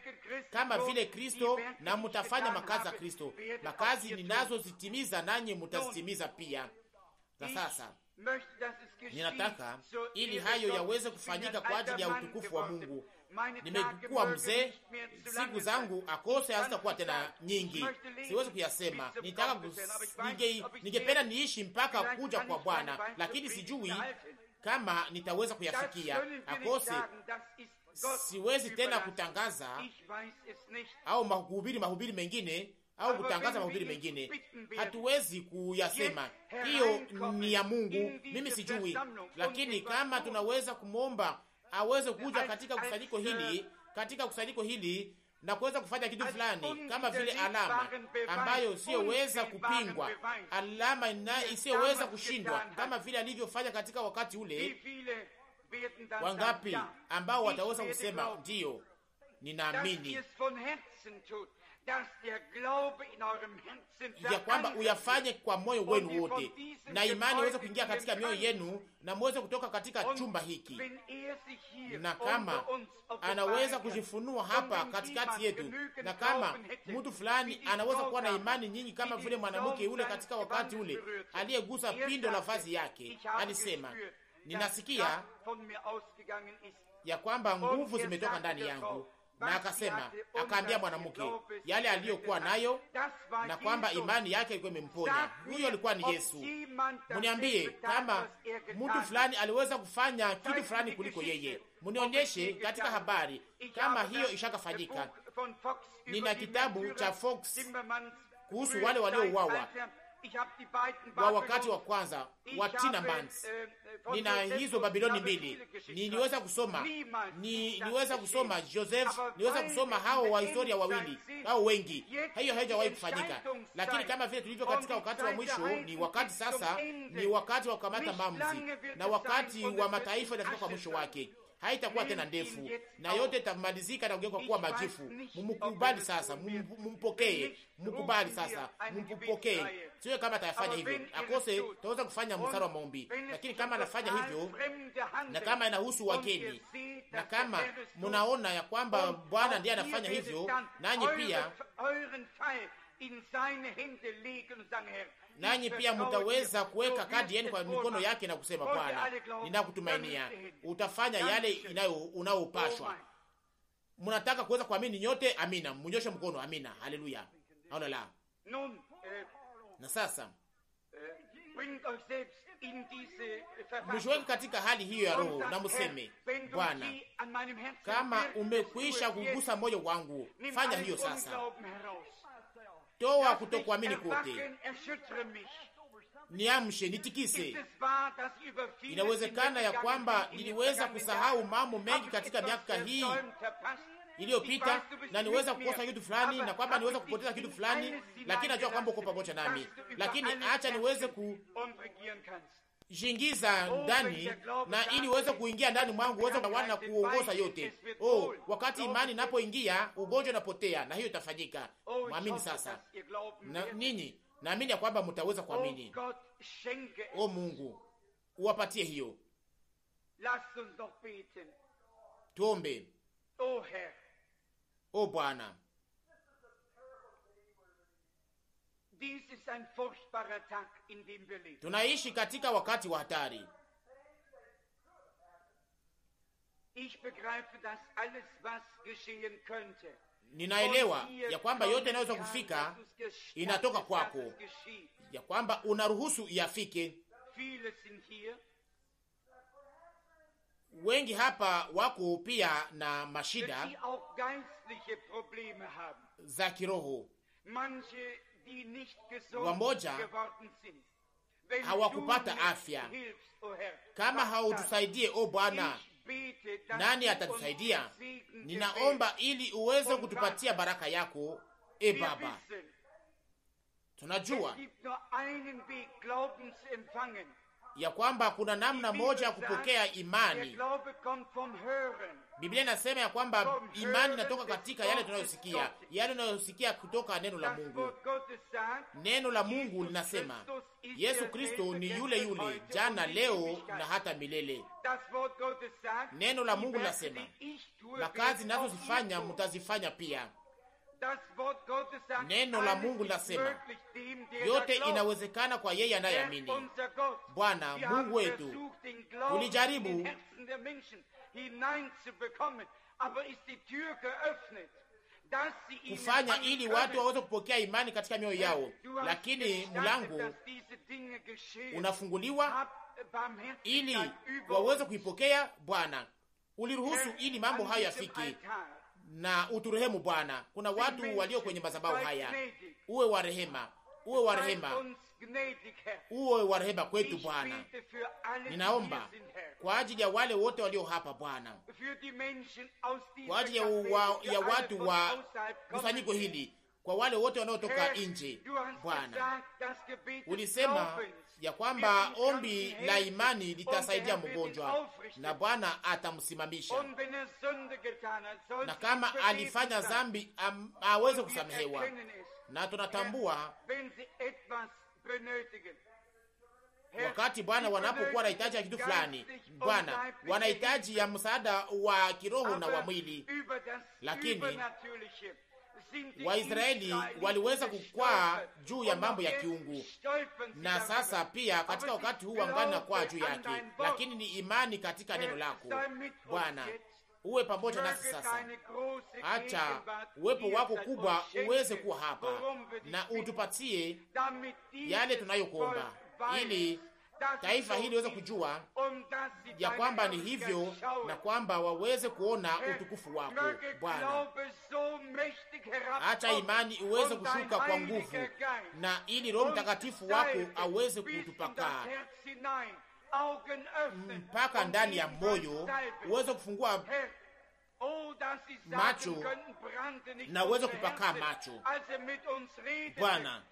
kama vile Kristo na mutafanya makazi ya Kristo. Makazi ninazozitimiza nanyi mutazitimiza pia. Na sasa ninataka ili hayo yaweze kufanyika kwa ajili ya utukufu wa Mungu. Nimekuwa mzee, siku zangu akose hazitakuwa tena nyingi, siwezi kuyasema. Ningependa niishi mpaka kuja kwa Bwana, lakini sijui kama nitaweza kuyafikia. Akose siwezi tena kutangaza au mahubiri mengine au kutangaza mahubiri mengine, hatuwezi kuyasema. Hiyo ni ya Mungu, mimi sijui. Lakini kama tunaweza kumwomba aweze kuja katika kusanyiko hili na kuweza kufanya kitu fulani, kama vile alama ambayo isiyoweza kupingwa, alama isiyoweza kushindwa, kama vile alivyofanya katika wakati ule. Wangapi ambao wataweza kusema ndiyo, ninaamini ya kwamba uyafanye kwa moyo wenu wote, na imani iweze kuingia katika mioyo yenu, na muweze kutoka katika chumba hiki. Na kama anaweza kujifunua hapa katikati yetu, na kama mtu fulani anaweza kuwa na imani nyingi kama vile mwanamke yule katika wakati ule aliyegusa pindo la vazi yake, alisema ninasikia ya kwamba nguvu zimetoka ndani yangu. Na akasema, akaambia mwanamke yale aliyokuwa nayo, na kwamba imani yake ilikuwa imemponya. Huyo alikuwa ni Yesu. Muniambie kama mtu fulani aliweza kufanya kitu fulani kuliko yeye. Munionyeshe katika habari kama hiyo ishakafanyika. Nina kitabu cha Fox kuhusu wale waliouawa wa wakati wa kwanza wa Tinamans. Nina hizo Babiloni 2. Niweza kusoma Joseph, niweza kusoma hao wa historia wawili au wengi. Hiyo haijawahi kufanyika. Lakini kama vile tulivyo katika wakati wa mwisho, ni wakati sasa, ni wakati wa kukamata maamuzi, na wakati wa mataifa inafika kwa mwisho wake. Haitakuwa tena ndefu, na yote itamalizika na kugeuka kuwa majifu. Mumkubali sasa, mumpokee, mukubali sasa, mumpokee. Sio kama atafanya hivyo akose, tutaweza kufanya mstari wa maombi. Lakini kama anafanya hivyo, na kama inahusu wageni, na kama mnaona ya kwamba Bwana ndiye anafanya hivyo, nanyi pia mtaweza kuweka kadi yenu kwa mikono yake na kusema, Bwana, ninakutumainia, utafanya yale unaopashwa. Mnataka kuweza kuamini nyote? Amina. Mnyoshe mkono. Amina. Haleluya. Haona la. Na sasa mshweke katika hali hiyo ya roho na mseme, Bwana, kama umekwisha kugusa moyo wangu, fanya hiyo sasa. Toa kutokuamini kote, niamshe, nitikise. Inawezekana ya kwamba niliweza kusahau mambo mengi katika miaka hii iliyopita, na niweza kukosa kitu fulani, na kwamba niweza kupoteza kitu fulani, lakini najua kwamba uko pamoja nami. Lakini acha niweze kujiingiza ndani, na ili uweze kuingia ndani mwangu, uweze kutawala na kuongoza yote. Wakati imani inapoingia, ugonjwa unapotea, na hiyo itafanyika. Muamini sasa. Na ninyi naamini ya kwamba mtaweza kuamini. Mungu, uwapatie hiyo. Tuombe. Bwana, tunaishi katika wakati wa hatari. Ninaelewa ya kwamba yote inaweza kufika inatoka kwako, ya kwamba unaruhusu yafike. Wengi hapa wako pia na mashida za kiroho. Wamoja hawakupata afya. Kama hautusaidie, Bwana, nani atatusaidia? Ninaomba ili uweze kutupatia baraka yako, Baba. Tunajua ya kwamba kuna namna moja ya kupokea imani. Biblia inasema ya kwamba imani inatoka katika yale tunayosikia kutoka neno la Mungu. Neno la Mungu linasema Yesu Kristo ni yule yule jana, leo na hata milele. Neno la Mungu linasema makazi ninazozifanya mtazifanya pia. Neno la Mungu linasema yote inawezekana kwa yeye anayeamini. Bwana Mungu wetu, tulijaribu kufanya ili watu waweze kupokea imani katika mioyo yao, lakini mlango unafunguliwa ili waweze kuipokea. Bwana, uliruhusu ili mambo hayo yafike, na uturehemu Bwana. Kuna watu walio kwenye madhabahu haya, uwe wa rehema, uwe wa rehema, uwe wa rehema kwetu Bwana. Ninaomba kwa ajili ya wale wote walio hapa Bwana, kwa ajili ya watu wa kusanyiko hili, kwa wale wote wanaotoka nje Bwana. Ulisema ya kwamba ombi la imani litasaidia mgonjwa na Bwana atamsimamisha, na kama alifanya dhambi aweze kusamehewa. Na tunatambua wakati Bwana wanapokuwa wanahitaji kitu fulani, Bwana wanahitaji ya msaada wa kiroho na wa mwili, lakini Waisraeli waliweza kukwaa juu ya mambo ya kiungu, na sasa pia katika wakati huu wangana kwa juu yake, lakini ni imani katika neno lako Bwana. Uwe pamoja nasi sasa. Acha uwepo wako kubwa uweze kuwa hapa, na utupatie yale tunayokuomba, ili taifa hili liweze kujua ya kwamba ni hivyo, na kwamba waweze kuona utukufu wako Bwana. Acha imani iweze kushuka kwa nguvu, na ili Roho Mtakatifu wako aweze kutupaka mpaka ndani ya moyo, uweze kufungua macho na uweze kupaka macho Bwana.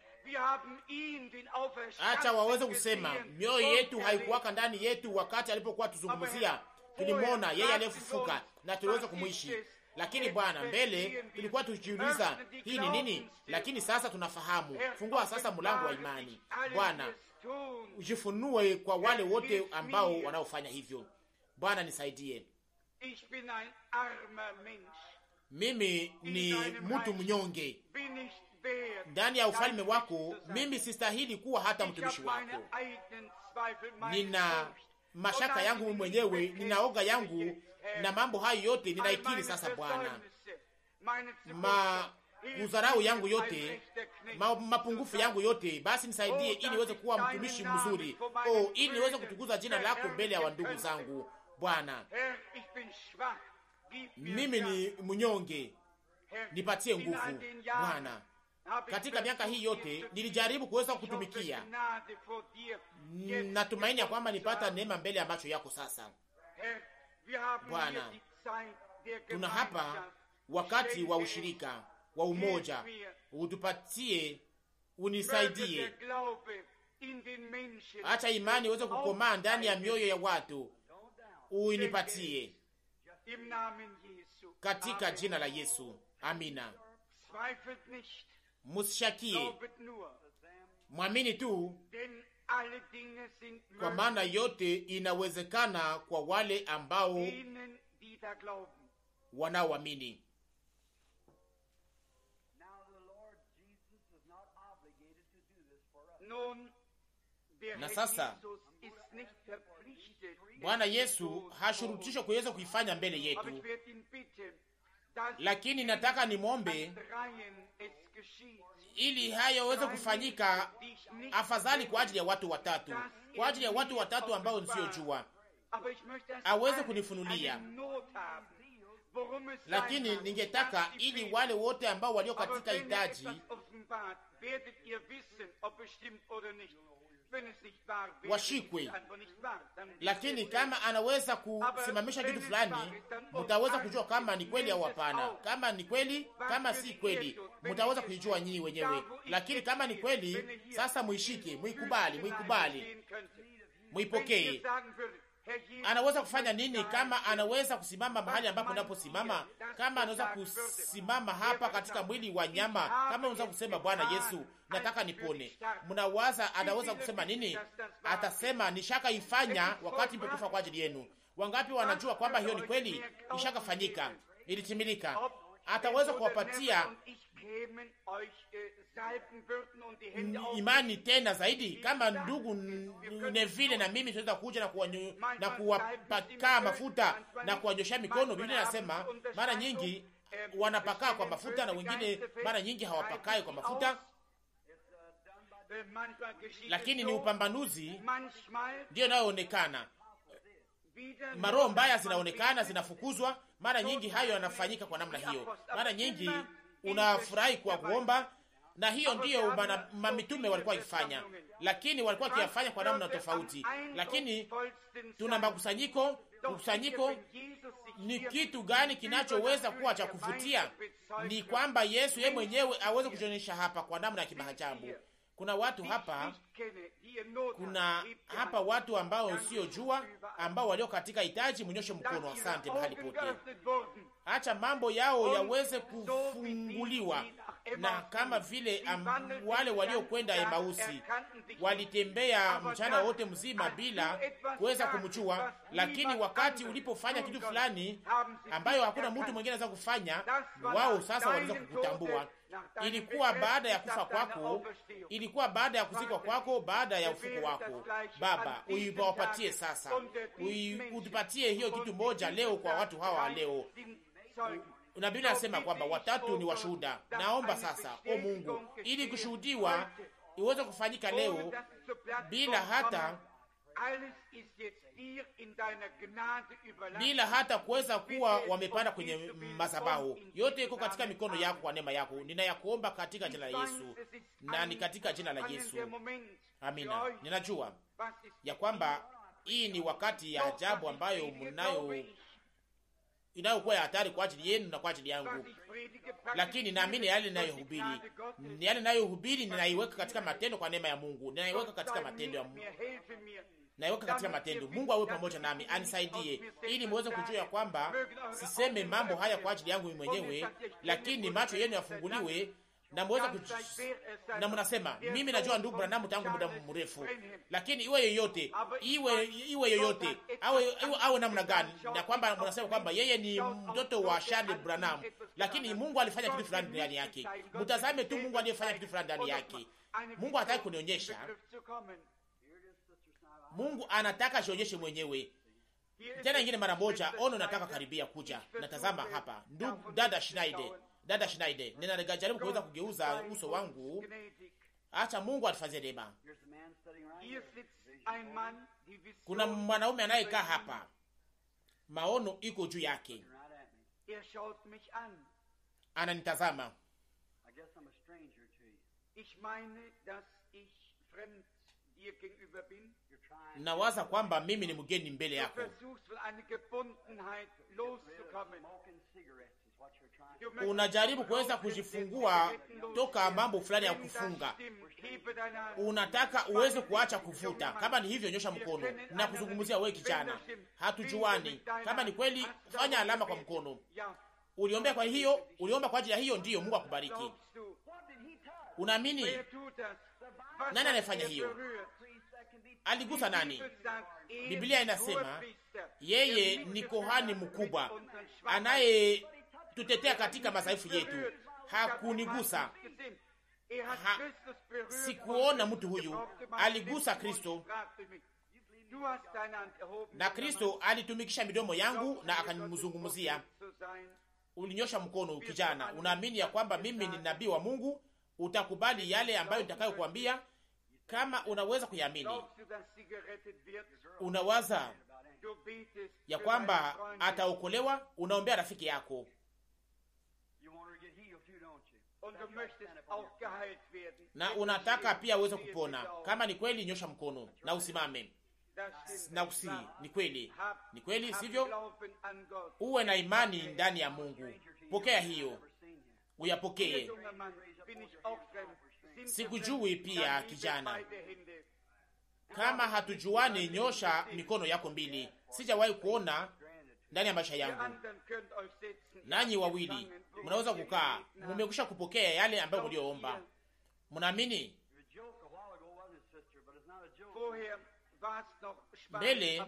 Acha waweze kusema mioyo yetu haikuwaka ndani yetu wakati alipokuwa tuzungumzia. Tulimwona yeye aliyefufuka na tuliweza kumwishi, lakini Bwana, mbele tulikuwa tukijiuliza hii ni nini, lakini sasa tunafahamu. Fungua sasa mlango wa imani Bwana, ujifunue kwa wale wote ambao wanaofanya hivyo. Bwana, nisaidie. Mimi ni mtu mnyonge ndani ya ufalme wako. Mimi sistahili kuwa hata mtumishi wako. Nina mashaka yangu mwenyewe, ninaoga yangu, na mambo hayo yote ninaikiri sasa Bwana. Udharau yangu yote, mapungufu yangu yote, basi nisaidie ili niweze kuwa mtumishi mzuri, ili niweze kutukuza jina lako mbele ya wandugu zangu Bwana. Mimi ni mnyonge, nipatie nguvu Bwana. Katika miaka hii yote nilijaribu kuweza kutumikia. Natumaini ya kwamba nipata neema mbele ya macho yako sasa Bwana. Tuna hapa wakati wa ushirika wa umoja. Utupatie, unisaidie, acha imani iweze kukomaa ndani ya mioyo ya watu, uinipatie katika jina la Yesu, amina. Musishakie, mwamini tu, kwa maana yote inawezekana kwa wale ambao wanaoamini. Na sasa Bwana Yesu hashurutishwa kuweza kuifanya mbele yetu, lakini nataka nimwombe ili haya yaweze kufanyika afadhali kwa ajili ya watu watatu, kwa ajili ya watu watatu ambao nisiyojua, aweze kunifunulia. Lakini ningetaka ili wale wote ambao walio katika hitaji washikwe, lakini kama anaweza kusimamisha kitu fulani, mtaweza kujua kama ni kweli au hapana. Kama ni kweli, kama si kweli, mtaweza kujua nyinyi wenyewe. Lakini kama ni kweli, sasa muishike, muikubali, muipokee. Anaweza kufanya nini? Kama anaweza kusimama mahali ambapo unaposimama, kama anaweza kusimama hapa katika mwili wa nyama, kama anaweza kusema Bwana Yesu, nataka nipone, mnawaza anaweza kusema nini? Atasema nishaka ifanya wakati mpokufa kwa ajili yenu. Wangapi wanajua kwamba hiyo ni kweli? Ishakafanyika, ilitimilika. Ataweza kuwapatia imani tena zaidi, kama ndugu Neville na mimi tunaweza kuja na kuwapaka mafuta na kuwanyosha mikono. Biblia inasema mara nyingi wanapakaa kwa mafuta na wengine mara nyingi hawapakai kwa mafuta, lakini ni upambanuzi ndio inayoonekana. Maroho mbaya zinaonekana, zinafukuzwa. Mara nyingi hayo yanafanyika kwa namna hiyo. Mara nyingi unafurahi kwa kuomba, na hiyo ndiyo mamitume walikuwa wakifanya, lakini walikuwa wakifanya kwa namna tofauti. Lakini tuna makusanyiko. Kusanyiko ni kitu gani kinachoweza kuwa cha kuvutia? Ni kwamba Yesu yeye mwenyewe aweze kujionyesha hapa kwa namna ya kimaajabu. Kuna watu hapa, watu ambao sio jua, ambao walio katika hitaji. Mnyoshe mkono, asante mahali pote. Acha mambo yao yaweze kufunguliwa, na kama vile wale waliokwenda Emausi walitembea mchana wote mzima bila kuweza kumjua, lakini wakati ulipofanya kitu fulani ambayo hakuna mtu mwingine anaweza kufanya, wao sasa wanaweza kukutambua. Ilikuwa baada ya kufa kwako, ilikuwa baada ya kuzikwa kwako, baada ya ufuko wako. Baba, uiwapatie sasa, utupatie hiyo kitu moja leo kwa watu hawa leo. Na Biblia inasema kwamba watatu ni washuhuda. Naomba sasa, o Mungu, ili kushuhudiwa iweze kufanyika leo bila hata kuweza kuwa wamepanda kwenye madhabahu. Yote iko katika mikono yako kwa neema yako. Ninayakuomba katika jina la Yesu, na ni katika jina la Yesu. Amina. Ninajua ya kwamba hii ni wakati ya ajabu ambayo inayokuwa ya hatari kwa ajili yenu na kwa ajili yangu, lakini naamini yale ninayohubiri ninaiweka katika matendo kwa neema ya Mungu. Ninaiweka katika matendo ya Mungu. Naiweka katika matendo. Mungu awe pamoja nami, anisaidie ili muweze kujua ya kwamba siseme mambo haya kwa ajili yangu mwenyewe, lakini macho yenu yafunguliwe na muweze na mnasema mimi najua ndugu Branham tangu muda mrefu, lakini iwe yoyote awe namna gani, na kwamba mnasema kwamba yeye ni mtoto wa Charles Branham, lakini Mungu alifanya kitu fulani ndani yake. Mtazame tu Mungu aliyefanya kitu fulani ndani yake. Mungu hataki kunionyesha, Mungu anataka jionyeshe mwenyewe. Tena ingine mara moja, ono nataka karibia kuja. Natazama hapa ndugu dada Schneider, ninajaribu kuweza kugeuza uso wangu. Acha Mungu atufanyie neema. Kuna mwanaume anayekaa hapa, maono iko juu yake, ananitazama. Nawaza kwamba mimi ni mgeni mbele yako. unajaribu kuweza kujifungua toka mambo fulani ya kufunga, unataka uweze kuacha kuvuta. Kama ni hivyo, nyosha mkono na kuzungumzia wewe kijana. Hatujuani kama ni kweli, fanya alama kwa mkono. Uliombea kwa hiyo, uliomba kwa ajili ya hiyo, ndiyo. Mungu akubariki. Unaamini? Nani anayefanya hiyo? Aligusa nani? Biblia inasema yeye ni kohani mkubwa anaye tutetea katika madhaifu yetu. Hakunigusa. Sikuona mtu huyu. Aligusa Kristo, na Kristo alitumikisha midomo yangu na akanimzungumzia. Ulinyosha mkono kijana. Unaamini ya kwamba mimi ni nabii wa Mungu? Utakubali yale ambayo nitakayokuambia kama unaweza kuyaamini. Unawaza ya kwamba ataokolewa, unaombea rafiki yako na unataka pia uweze kupona. Kama ni kweli, nyosha mkono na usimame na usi. Ni kweli, sivyo? Uwe na imani ndani ya Mungu. Pokea hiyo, uyapokee. Sikujui pia kijana. Kama hatujuani, nyosha mikono yako mbili. Sijawahi kuona ndani ya maisha yangu. Nanyi wawili mnaweza kukaa, mmekwisha kupokea yale ambayo mlioomba. Mnaamini? Mbele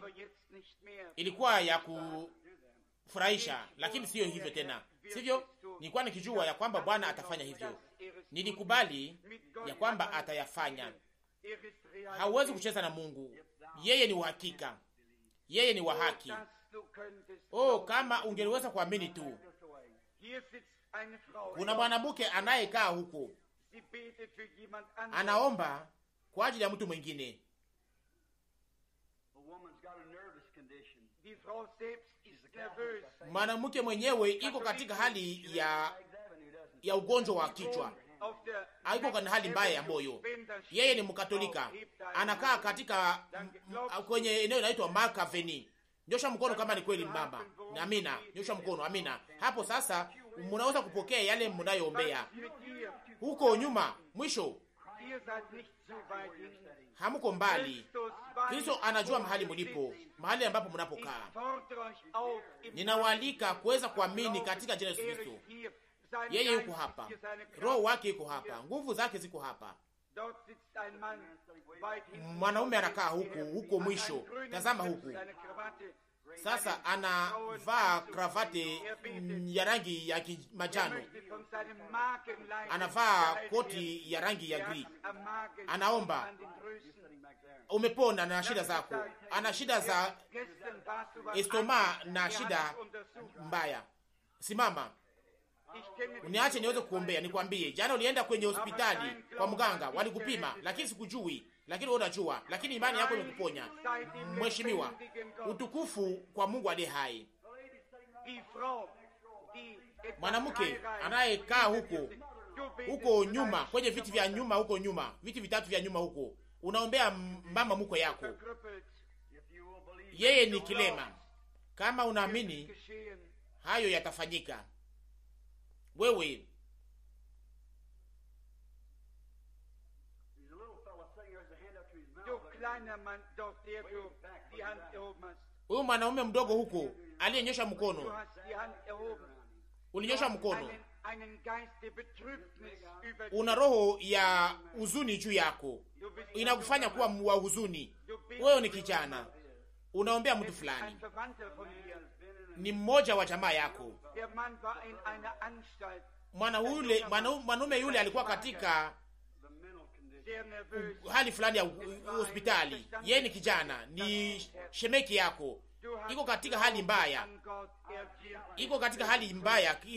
ilikuwa ya kufurahisha, lakini siyo hivyo tena, sivyo? Nilikuwa nikijua ya kwamba Bwana atafanya hivyo. Nilikubali ya kwamba atayafanya. Hauwezi kucheza na Mungu. Yeye ni uhakika. Yeye ni wa haki. Oh, kama ungeliweza kuamini tu. Kuna mwanamke anayekaa huko, anaomba kwa ajili ya mtu mwingine. Mwanamke mwenyewe iko katika hali ya ugonjwa wa kichwa, haiko kana hali mbaya ya moyo. Yeye ni Mkatolika, anakaa katika kwenye eneo linaloitwa Mark Avenue. Nyosha mkono kama ni kweli mama. Amina. Nyosha mkono. Amina. Hapo sasa mnaweza kupokea yale mnayoombea. Huko nyuma, mwisho, hamuko mbali. Kristo anajua mahali mlipo, mahali ambapo mnapokaa. Ninawaalika kuweza kuamini katika jina la Yesu Kristo. Yeye yuko hapa. Roho wake yuko hapa. Nguvu zake ziko hapa. Mwanaume anakaa huko mwisho. Tazama huku. Sasa anavaa kravati ya rangi ya majano. Anavaa koti ya rangi ya gri. Anaomba. Umepona na shida zako. Ana shida za estoma na shida mbaya. Simama. Uniache niweze kuombea. Nikwambie, jana ulienda kwenye hospitali kwa mganga, walikupima, lakini sikujui. Lakini wewe unajua, lakini imani yako imekuponya. Mheshimiwa, utukufu kwa Mungu aliye hai. Mwanamke anayekaa huko nyuma, kwenye viti vya nyuma, huko nyuma, viti vitatu vya nyuma huko, unaombea mama mkwe yako. Yeye ni kilema. Kama unaamini, hayo yatafanyika. Wewe huyu mwanaume mdogo huko aliyenyosha mkono, ulinyosha mkono, una roho ya huzuni juu yako, inakufanya kuwa wa huzuni. Wewe ni kijana, unaombea mtu fulani, ni mmoja wa jamaa yako. Mwanaume yule alikuwa katika hali fulani ya hospitali. Yeye ni kijana, ni shemeki yako, iko katika hali mbaya,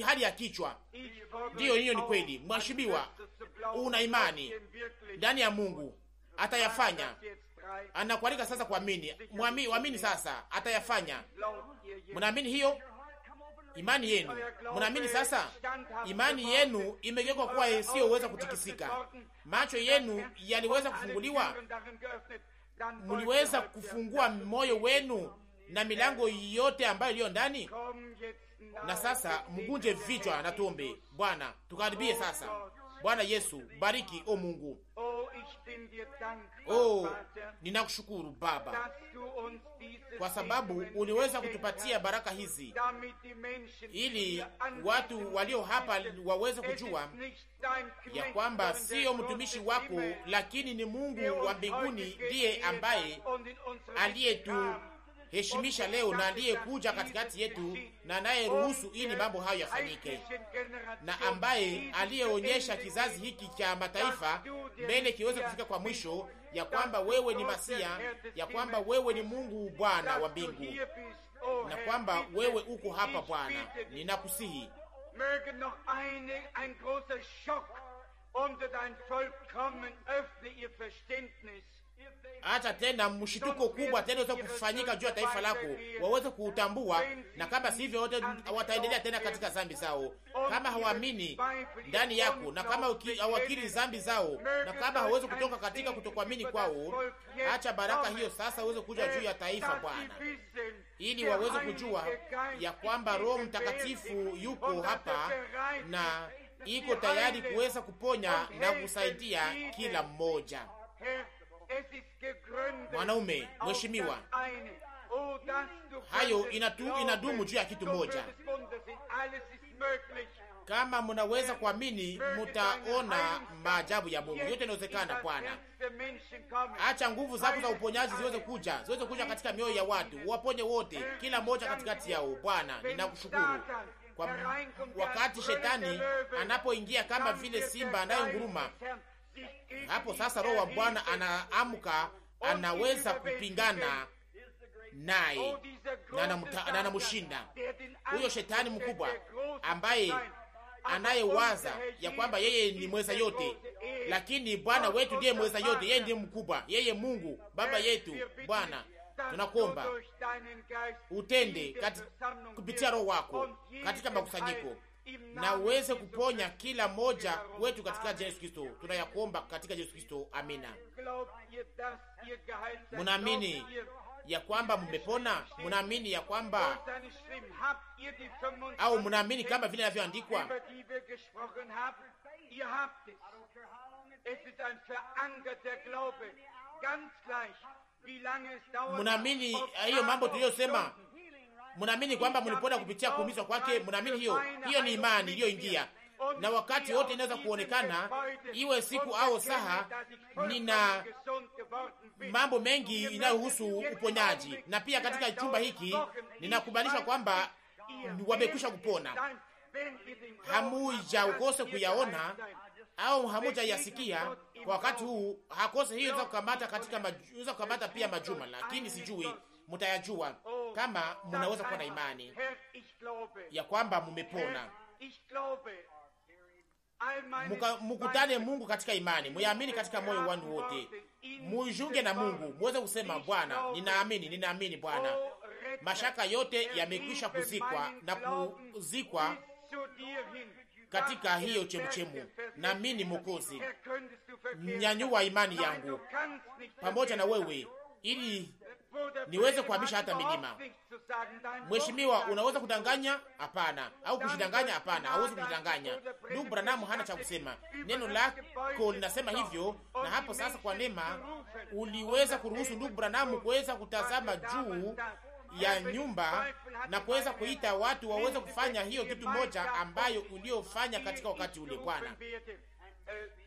hali ya kichwa. Ndiyo, hiyo ni kweli. Mheshimiwa, una imani ndani ya Mungu, atayafanya. Anakualika sasa kuamini. Muamini sasa, atayafanya. Mnaamini hiyo? Imani yenu. Mnaamini sasa? Imani yenu imegeuka kuwa isiyoweza kutikisika. Macho yenu yaliweza kufunguliwa. Mliweza kufungua moyo wenu na milango yote ambayo iliyo ndani. Na sasa mgunje vichwa na tuombe. Bwana, tukaribie sasa. Bwana Yesu, bariki o Mungu. Ninakushukuru Baba kwa sababu uliweza kutupatia baraka hizi ili watu walio hapa waweze kujua ya kwamba sio mtumishi wako, lakini ni Mungu wa mbinguni ndiye ambaye aliyetuheshimisha leo na aliyekuja katikati yetu na anayeruhusu ili mambo hayo yafanyike, na ambaye aliyeonyesha kizazi hiki cha mataifa mbele kiweze kufika kwa mwisho, ya kwamba wewe ni Masia, ya kwamba wewe ni Mungu Bwana wa mbingu, na kwamba wewe uko hapa Bwana. Ninakusihi acha tena mshituko kubwa tena uweze kufanyika juu ya taifa lako, waweze kuutambua, na kama sivyo wote wataendelea tena katika dhambi zao, kama hawaamini ndani yako, na kama hawakiri dhambi zao, na kama hawezi kutoka katika kutokuamini kwao. Acha baraka hiyo sasa uweze kuja juu ya taifa Bwana, ili waweze kujua ya kwamba Roho Mtakatifu yuko hapa na iko tayari kuweza kuponya na kusaidia kila mmoja. Mwanaume mheshimiwa, hayo inadumu juu ya kitu moja. Kama mnaweza kuamini, mtaona maajabu ya Mungu. Yote inawezekana Bwana. Acha nguvu zako za uponyaji ziweze kuja katika mioyo ya watu, waponye wote, kila mmoja katikati yao. Bwana, ninakushukuru kwa wakati shetani anapoingia kama vile simba anayenguruma. Hapo sasa Roho wa Bwana anaamka, anaweza kupingana naye na anamshinda huyo shetani mkubwa ambaye anayewaza ya kwamba yeye ni mweza yote, lakini Bwana wetu ndiye mweza yote. Yeye ndiye mkubwa, yeye Mungu Baba yetu. Bwana, tunakuomba utende kupitia Roho wako katika makusanyiko, na uweze kuponya kila moja wetu katika Yesu Kristo. Tunayakuomba katika Yesu Kristo, amina. Munaamini ya kwamba mmepona? Munaamini ya kwamba, au munaamini kama vile inavyoandikwa? Munaamini hiyo mambo tuliyosema? Munaamini kwamba mlipona kupitia kuumizwa kwake? Munaamini hiyo? Hiyo ni imani iliyoingia, na wakati wote inaweza kuonekana, iwe siku au saha. Nina mambo mengi inayohusu uponyaji, na pia katika chumba hiki ninakubalishwa kwamba wamekwisha kupona. Hamuja ukose kuyaona au hamuja yasikia kwa wakati huu, hakose hiyo inaweza kukamata pia majuma, lakini sijui mtayajua kama mnaweza kuwa na imani ya kwamba mmepona. Mukutane Mungu katika imani, muamini katika moyo wangu wote, mujunge na Mungu, muweze kusema Bwana, ninaamini Bwana, mashaka yote yamekwisha kuzikwa na kuzikwa katika hiyo chemuchemu, na mimi Mwokozi, nyanyua imani yangu pamoja na wewe ili niweze kuhamisha hata milima. Mheshimiwa, unaweza kudanganya? Hapana. Au kujidanganya? Hapana, hauwezi kujidanganya. Ndugu Branham hana cha kusema, neno lako linasema hivyo. Na hapo sasa, kwa neema uliweza kuruhusu ndugu Branham kuweza kutazama juu ya nyumba na kuweza kuita watu waweze kufanya hiyo kitu moja ambayo uliofanya katika wakati ule. Bwana,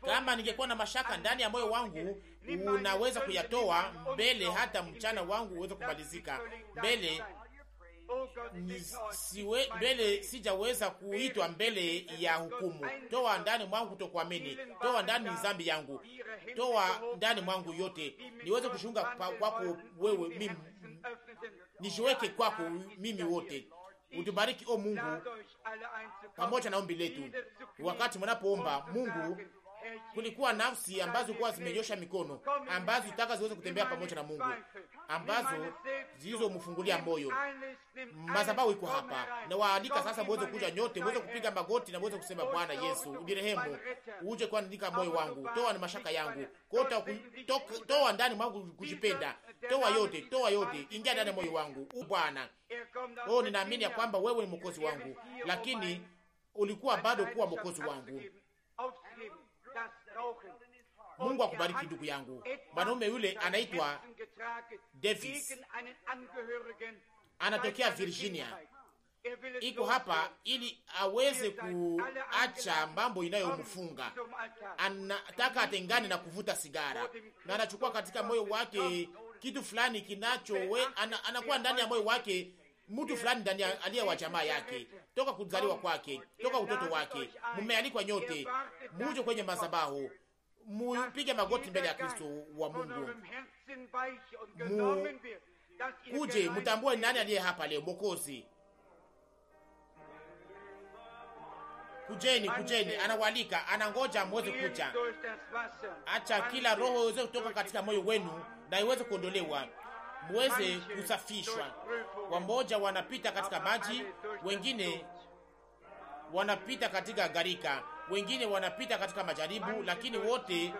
kama ningekuwa na mashaka ndani ya moyo wangu, unaweza kuyatoa mbele, hata mchana wangu uweze kumalizika mbele. Sijaweza kuitwa mbele ya hukumu. Toa ndani mwangu kutokuamini, toa ndani dhambi yangu, toa ndani mwangu yote, niweze kushunga kwako wewe, mimi nijiweke kwako mimi wote. Utubariki o Mungu pamoja na ombi letu. Wakati mnapoomba Mungu, kulikuwa nafsi ambazo zilikuwa zimenyosha mikono, ambazo zitaka ziweze kutembea pamoja na Mungu, ambazo zilizomfungulia moyo. Madhabahu iko hapa, na waalika sasa muweze kuja nyote, muweze kupiga magoti na muweze kusema, Bwana Yesu, unirehemu, uje kuandika moyo wangu, toa na mashaka yangu, toa ndani mwangu kujipenda, toa yote, ingia ndani ya moyo wangu. Bwana, ninaamini ya kwamba wewe ni mwokozi wangu, lakini ulikuwa bado kuwa mwokozi wangu. Mungu akubariki ndugu yangu. Mwanaume yule anaitwa Davis, anatokea Virginia, iko hapa ili aweze kuacha mambo inayomfunga. Anataka atengane na kuvuta sigara, na anachukua katika moyo wake kitu fulani anakuwa ndani ya moyo wake mtu fulani ndani aliye wa jamaa yake, toka kuzaliwa kwake, toka utoto wake. Mumealikwa nyote muje kwenye madhabahu, mupige magoti mbele ya Kristo wa Mungu, kuje mutambue nani aliye hapa leo, Mwokozi. Kujeni, anawalika, anangoja muweze kuja. Acha kila roho iweze kutoka katika moyo wenu na iweze kuondolewa, muweze kusafishwa. Wamoja wanapita katika maji, wengine wanapita katika gharika, wengine wanapita katika majaribu, lakini wote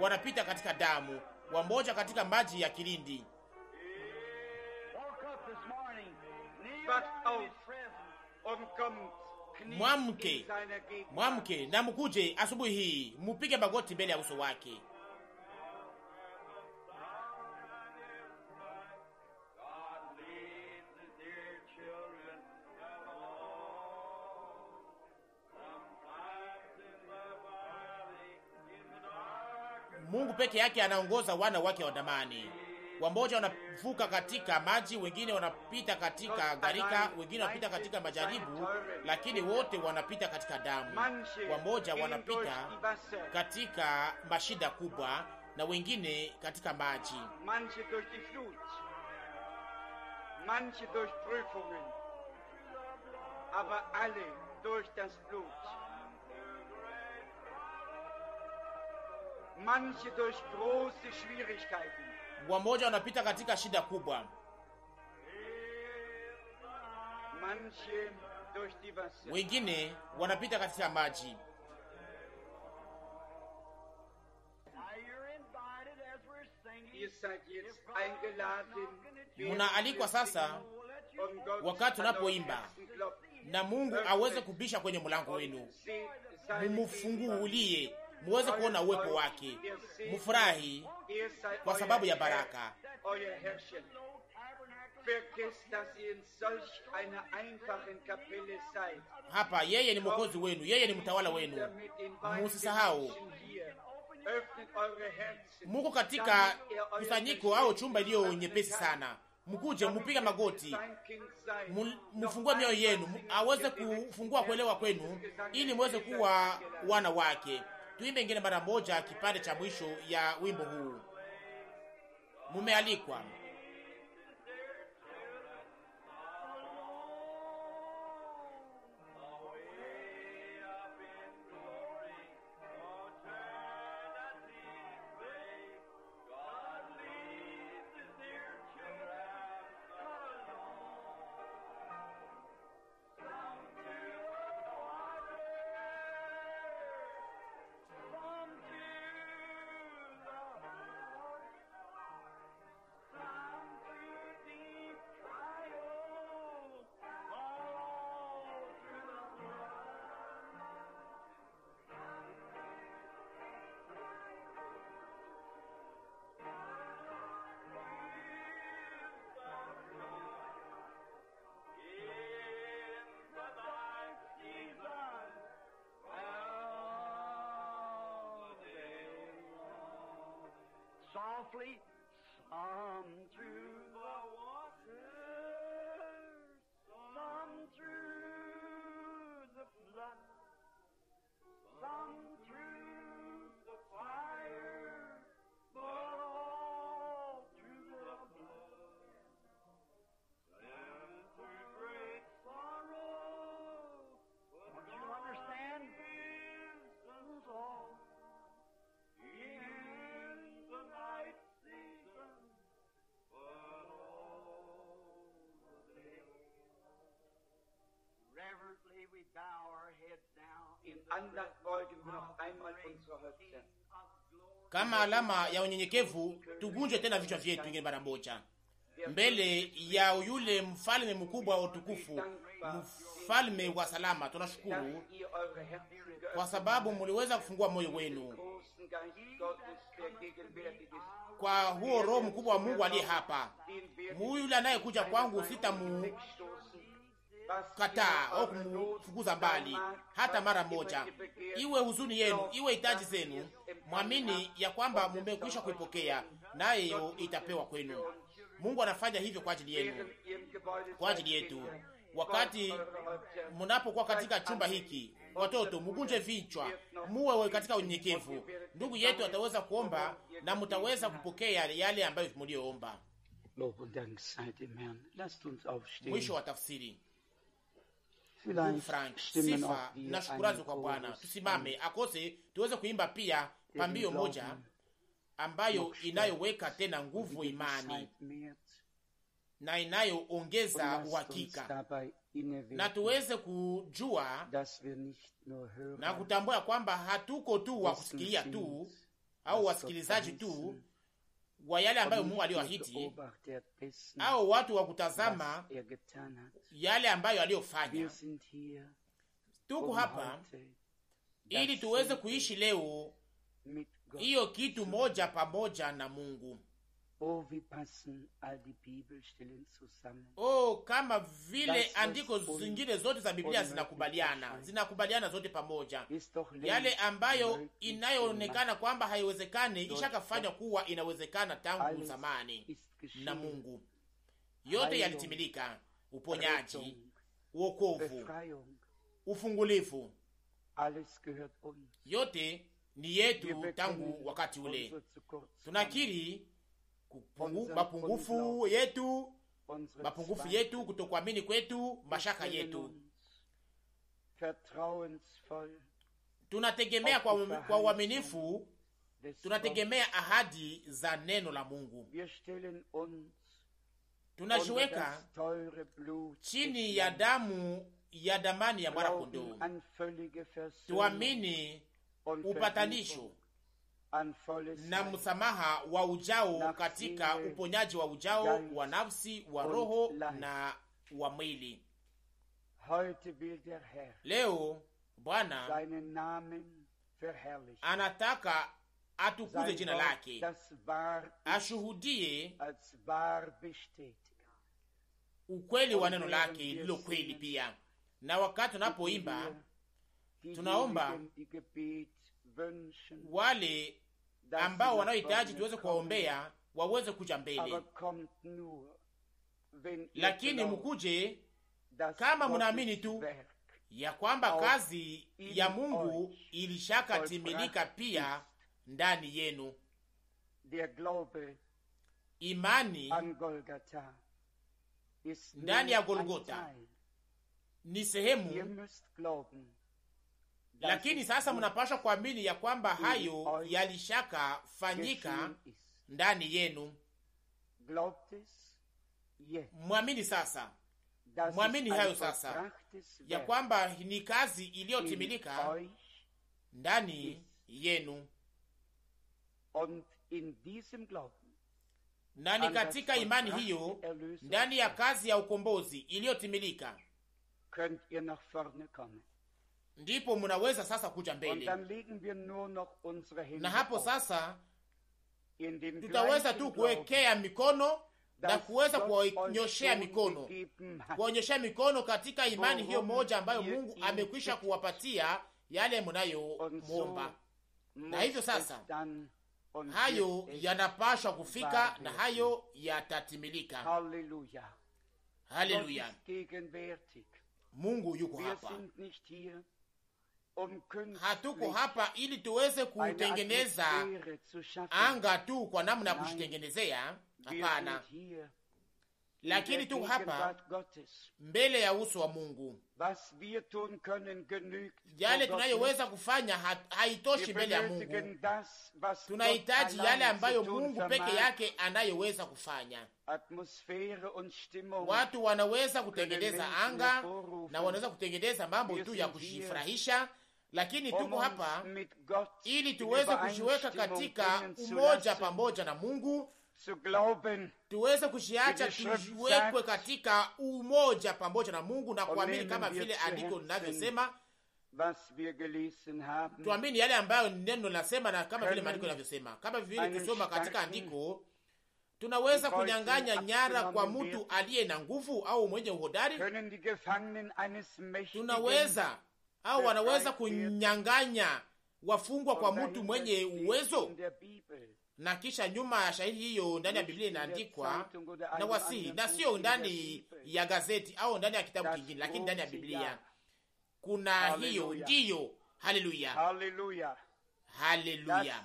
wanapita katika damu. Wamoja katika maji ya kilindi. Mwamke na mkuje asubuhi hii, mupige magoti mbele ya uso wake. Mungu peke yake anaongoza wana wake wa damani. Wamoja wanavuka katika maji, wengine wanapita katika gharika, wengine wanapita katika majaribu, lakini wote wanapita katika damu. Wamoja wanapita katika mashida kubwa na wengine katika maji. Manche durch die Flut, manche durch Prüfungen, aber alle durch das Blut. Manche durch große Schwierigkeiten. Wamoja wanapita katika shida kubwa, manche durch die Wasser, wengine wanapita katika maji. Ihr seid jetzt eingeladen, Munaalikwa sasa, wakati tunapoimba, na Mungu aweze kubisha kwenye mlango wenu, mumufungulie, muweze kuona uwepo wake, mufurahi kwa sababu ya baraka. Hapa yeye ni mwokozi wenu, yeye ni mtawala wenu. Musisahau, muko katika kusanyiko au chumba iliyo nyepesi sana. Mkuje, mupige magoti, mufungue mioyo yenu, aweze kufungua kuelewa kwenu, ili muweze kuwa wana wake. Tuimbe ingine mara moja kipande cha mwisho ya wimbo huu. Mumealikwa. Softly, some through the water, some through the flood, some through the fire, but all through the blood. And through great sorrow, but you understand, wisdom's all. Kama alama ya unyenyekevu, tugunje tena vichwa vyetu ingine mara moja mbele ya yule mfalme mkubwa wa utukufu, mfalme wa salama. Tunashukuru kwa sababu mliweza kufungua moyo wenu kwa huo Roho mkubwa wa Mungu aliye hapa. Yule anayekuja kwangu sitamukataa au kumfukuza mbali hata mara moja. Iwe huzuni yenu, iwe hitaji zenu, mwamini ya kwamba mmekwisha kuipokea, nayo itapewa kwenu. Mungu anafanya hivyo kwa ajili yenu, kwa ajili yetu. Wakati mnapokuwa katika chumba hiki, watoto, mgunje vichwa, muwe katika unyenyekevu. Ndugu yetu ataweza kuomba na mtaweza kupokea yale ambayo mlioomba. Mwisho wa tafsiri. Frank, sifa na shukrani kwa Bwana. Tusimame akose tuweze kuimba pia pambio moja ambayo inayoweka tena nguvu imani na inayoongeza uhakika, na tuweze kujua na kutambua kwamba hatuko tu wa kusikia tu au wasikilizaji tu wa yale ambayo Mungu aliyoahidi au watu wa kutazama yale ambayo aliyofanya. Tuko hapa ili tuweze kuishi leo hiyo kitu moja pamoja na Mungu. Kama vile andiko zingine zote za Biblia zinakubaliana zote pamoja. Yale ambayo inayoonekana kwamba haiwezekani ishakafanywa kuwa inawezekana tangu zamani na Mungu. Yote yalitimilika: uponyaji, wokovu, ufungulivu, yote ni yetu tangu wakati ule. Tunakiri mapungufu yetu, kutokuamini kwetu, mashaka yetu. Tunategemea kwa uaminifu, tunategemea ahadi za neno la Mungu. Tunajiweka chini ya damu ya damani ya mwana kondoo. Tuamini upatanisho na msamaha wa ujao katika uponyaji wa ujao wa nafsi, wa roho na wa mwili. Leo Bwana anataka atukuze jina lake, ashuhudie ukweli wa neno lake lilo kweli pia. Na wakati tunapoimba, tunaomba wale ambao wanaohitaji tuweze kuwaombea waweze kuja mbele, lakini mkuje kama mnaamini tu ya kwamba kazi ya Mungu ilishakatimilika pia ndani yenu. Imani ndani ya Golgota ni sehemu, lakini sasa mnapaswa kuamini ya kwamba hayo yalishaka fanyika ndani yenu. Mwamini sasa, mwamini hayo sasa, ya kwamba ni kazi iliyotimilika ndani yenu. Na ni katika imani hiyo, ndani ya kazi ya ukombozi iliyotimilika, ndipo munaweza sasa kuja mbele. Na hapo sasa tutaweza tu kuwekea mikono na kuweza kuwanyoshea mikono katika imani hiyo moja ambayo Mungu amekwisha kuwapatia yale munayo muomba. Na hivyo sasa hayo yanapashwa kufika na hayo yatatimilika. Haleluya! Mungu yuko hapa. Hatuko hapa ili tuweze kutengeneza anga tu kwa namna ya kujitengenezea. Hapana, lakini tuko hapa mbele ya uso wa Mungu. Yale tunayoweza kufanya haitoshi mbele ya Mungu. Tunahitaji yale ambayo Mungu peke yake anayeweza kufanya. Watu wanaweza kutengeneza anga na wanaweza kutengeneza mambo tu ya kujifurahisha, lakini tuko hapa ili tuweze kujiweka katika umoja pamoja na Mungu, tuweze kushiacha tuwekwe katika umoja pamoja na Mungu na kuamini kama vile andiko linavyosema. Tuamini yale ambayo neno linasema na kama vile maandiko yanavyosema. Kama vile tusoma katika andiko, tunaweza kunyang'anya nyara kwa mtu aliye na nguvu au mwenye uhodari. Tunaweza au wanaweza kunyang'anya wafungwa kwa mtu mwenye uwezo. Na kisha nyuma ya shahidi hiyo ndani ya Biblia inaandikwa na wasihi, na sio ndani ya gazeti au ndani ya kitabu kingine, lakini ndani ya Biblia kuna hiyo. Ndiyo, haleluya, haleluya,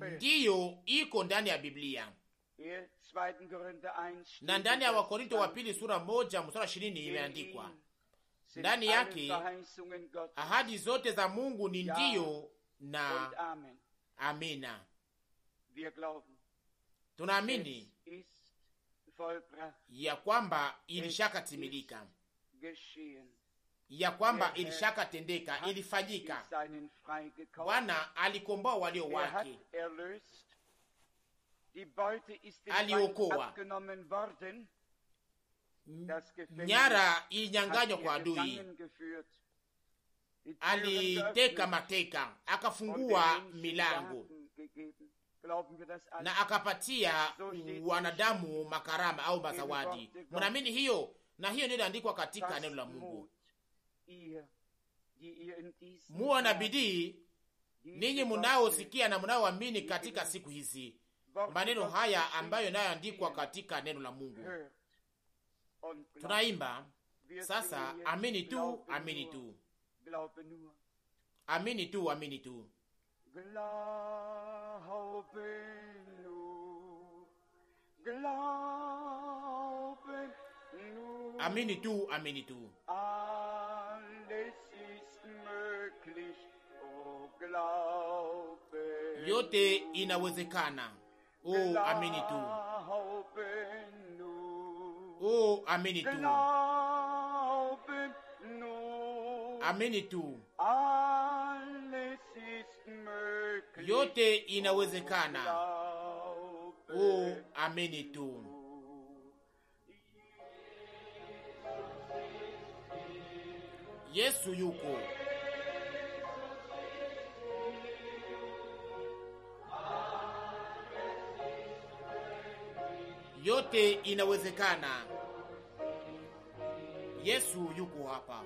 ndiyo iko ndani ya Biblia. Na ndani ya Wakorinto wa pili sura 1:20 imeandikwa ndani yake ahadi zote za Mungu ni ndiyo na amina. Tunaamini ya kwamba ilishakatimilika, ya kwamba ilishakatendeka, ilifanyika. Bwana alikomboa walio wake, aliokoa. Nyara ilinyanganywa kwa adui, aliteka mateka, akafungua milango na akapatia wanadamu makarama au mazawadi. Mnaamini hiyo? Na hiyo ndio inaandikwa katika neno la Mungu. Muwe na bidii ninyi mnaosikia na mnaoamini katika siku hizi maneno haya ambayo yanayoandikwa katika neno la Mungu. Tunaimba sasa, amini tu, amini tu, amini tu, amini tu. Amini tu, amini tu. Yote inawezekana. Oh, amini tu. Oh, amini tu. Amini tu. Yote inawezekana. Oh, amini tu. Yesu yuko. Yote inawezekana. Yesu yuko hapa.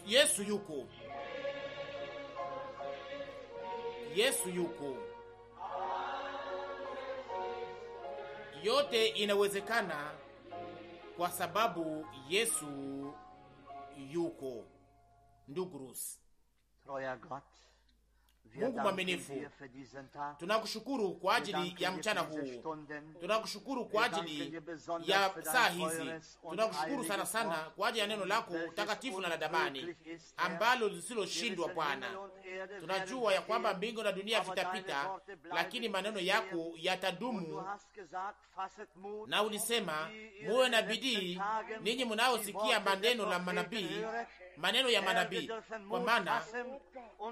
Yesu yuko. Yesu yuko. Yote inawezekana kwa sababu Yesu yuko. Ndugu Rusi, Mungu mwaminifu, tunakushukuru kwa ajili ya mchana huu. Tunakushukuru kwa ajili ya saa hizi. Tunakushukuru sana sana kwa ajili ya neno lako takatifu na la damani ambalo lisiloshindwa. Bwana, tunajua ya kwamba mbingu na dunia vitapita, lakini maneno yako yatadumu. Na ulisema muwe na bidii ninyi mnaosikia maneno la manabii, maneno ya manabii, kwa maana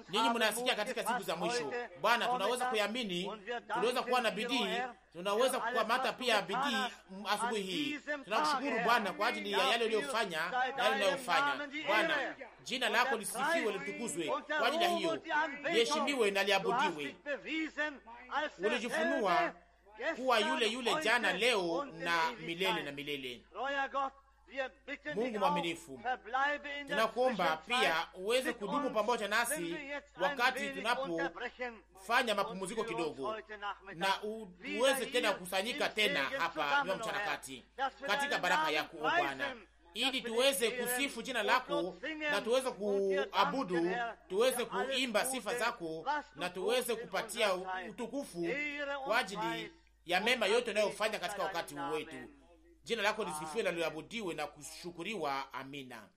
ninyi mnasikia katika siku za mwisho. Bwana, tunaweza kuamini, tunaweza kuwa na bidii, tunaweza kukamata pia bidii asubuhi hii. Tunakushukuru Bwana kwa ajili ya yale uliyofanya na yale unayofanya. Bwana, jina lako lisifiwe, litukuzwe. Kwa ajili ya hiyo liheshimiwe na liabudiwe. Ulijifunua kuwa yule yule jana, leo na milele na milele. Mungu mwaminifu, tunakuomba pia uweze kudumu pamoja nasi wakati tunapofanya mapumziko kidogo, na uweze tena kukusanyika tena hapa leo mchana kati katika baraka yako, o Bwana, ili tuweze kusifu jina lako na tuweze kuabudu, tuweze kuimba sifa zako na tuweze kupatia utukufu kwa ajili ya mema yote unayofanya katika wakati wetu. Jina lako lisifiwe na liabudiwe na kushukuriwa. Amina.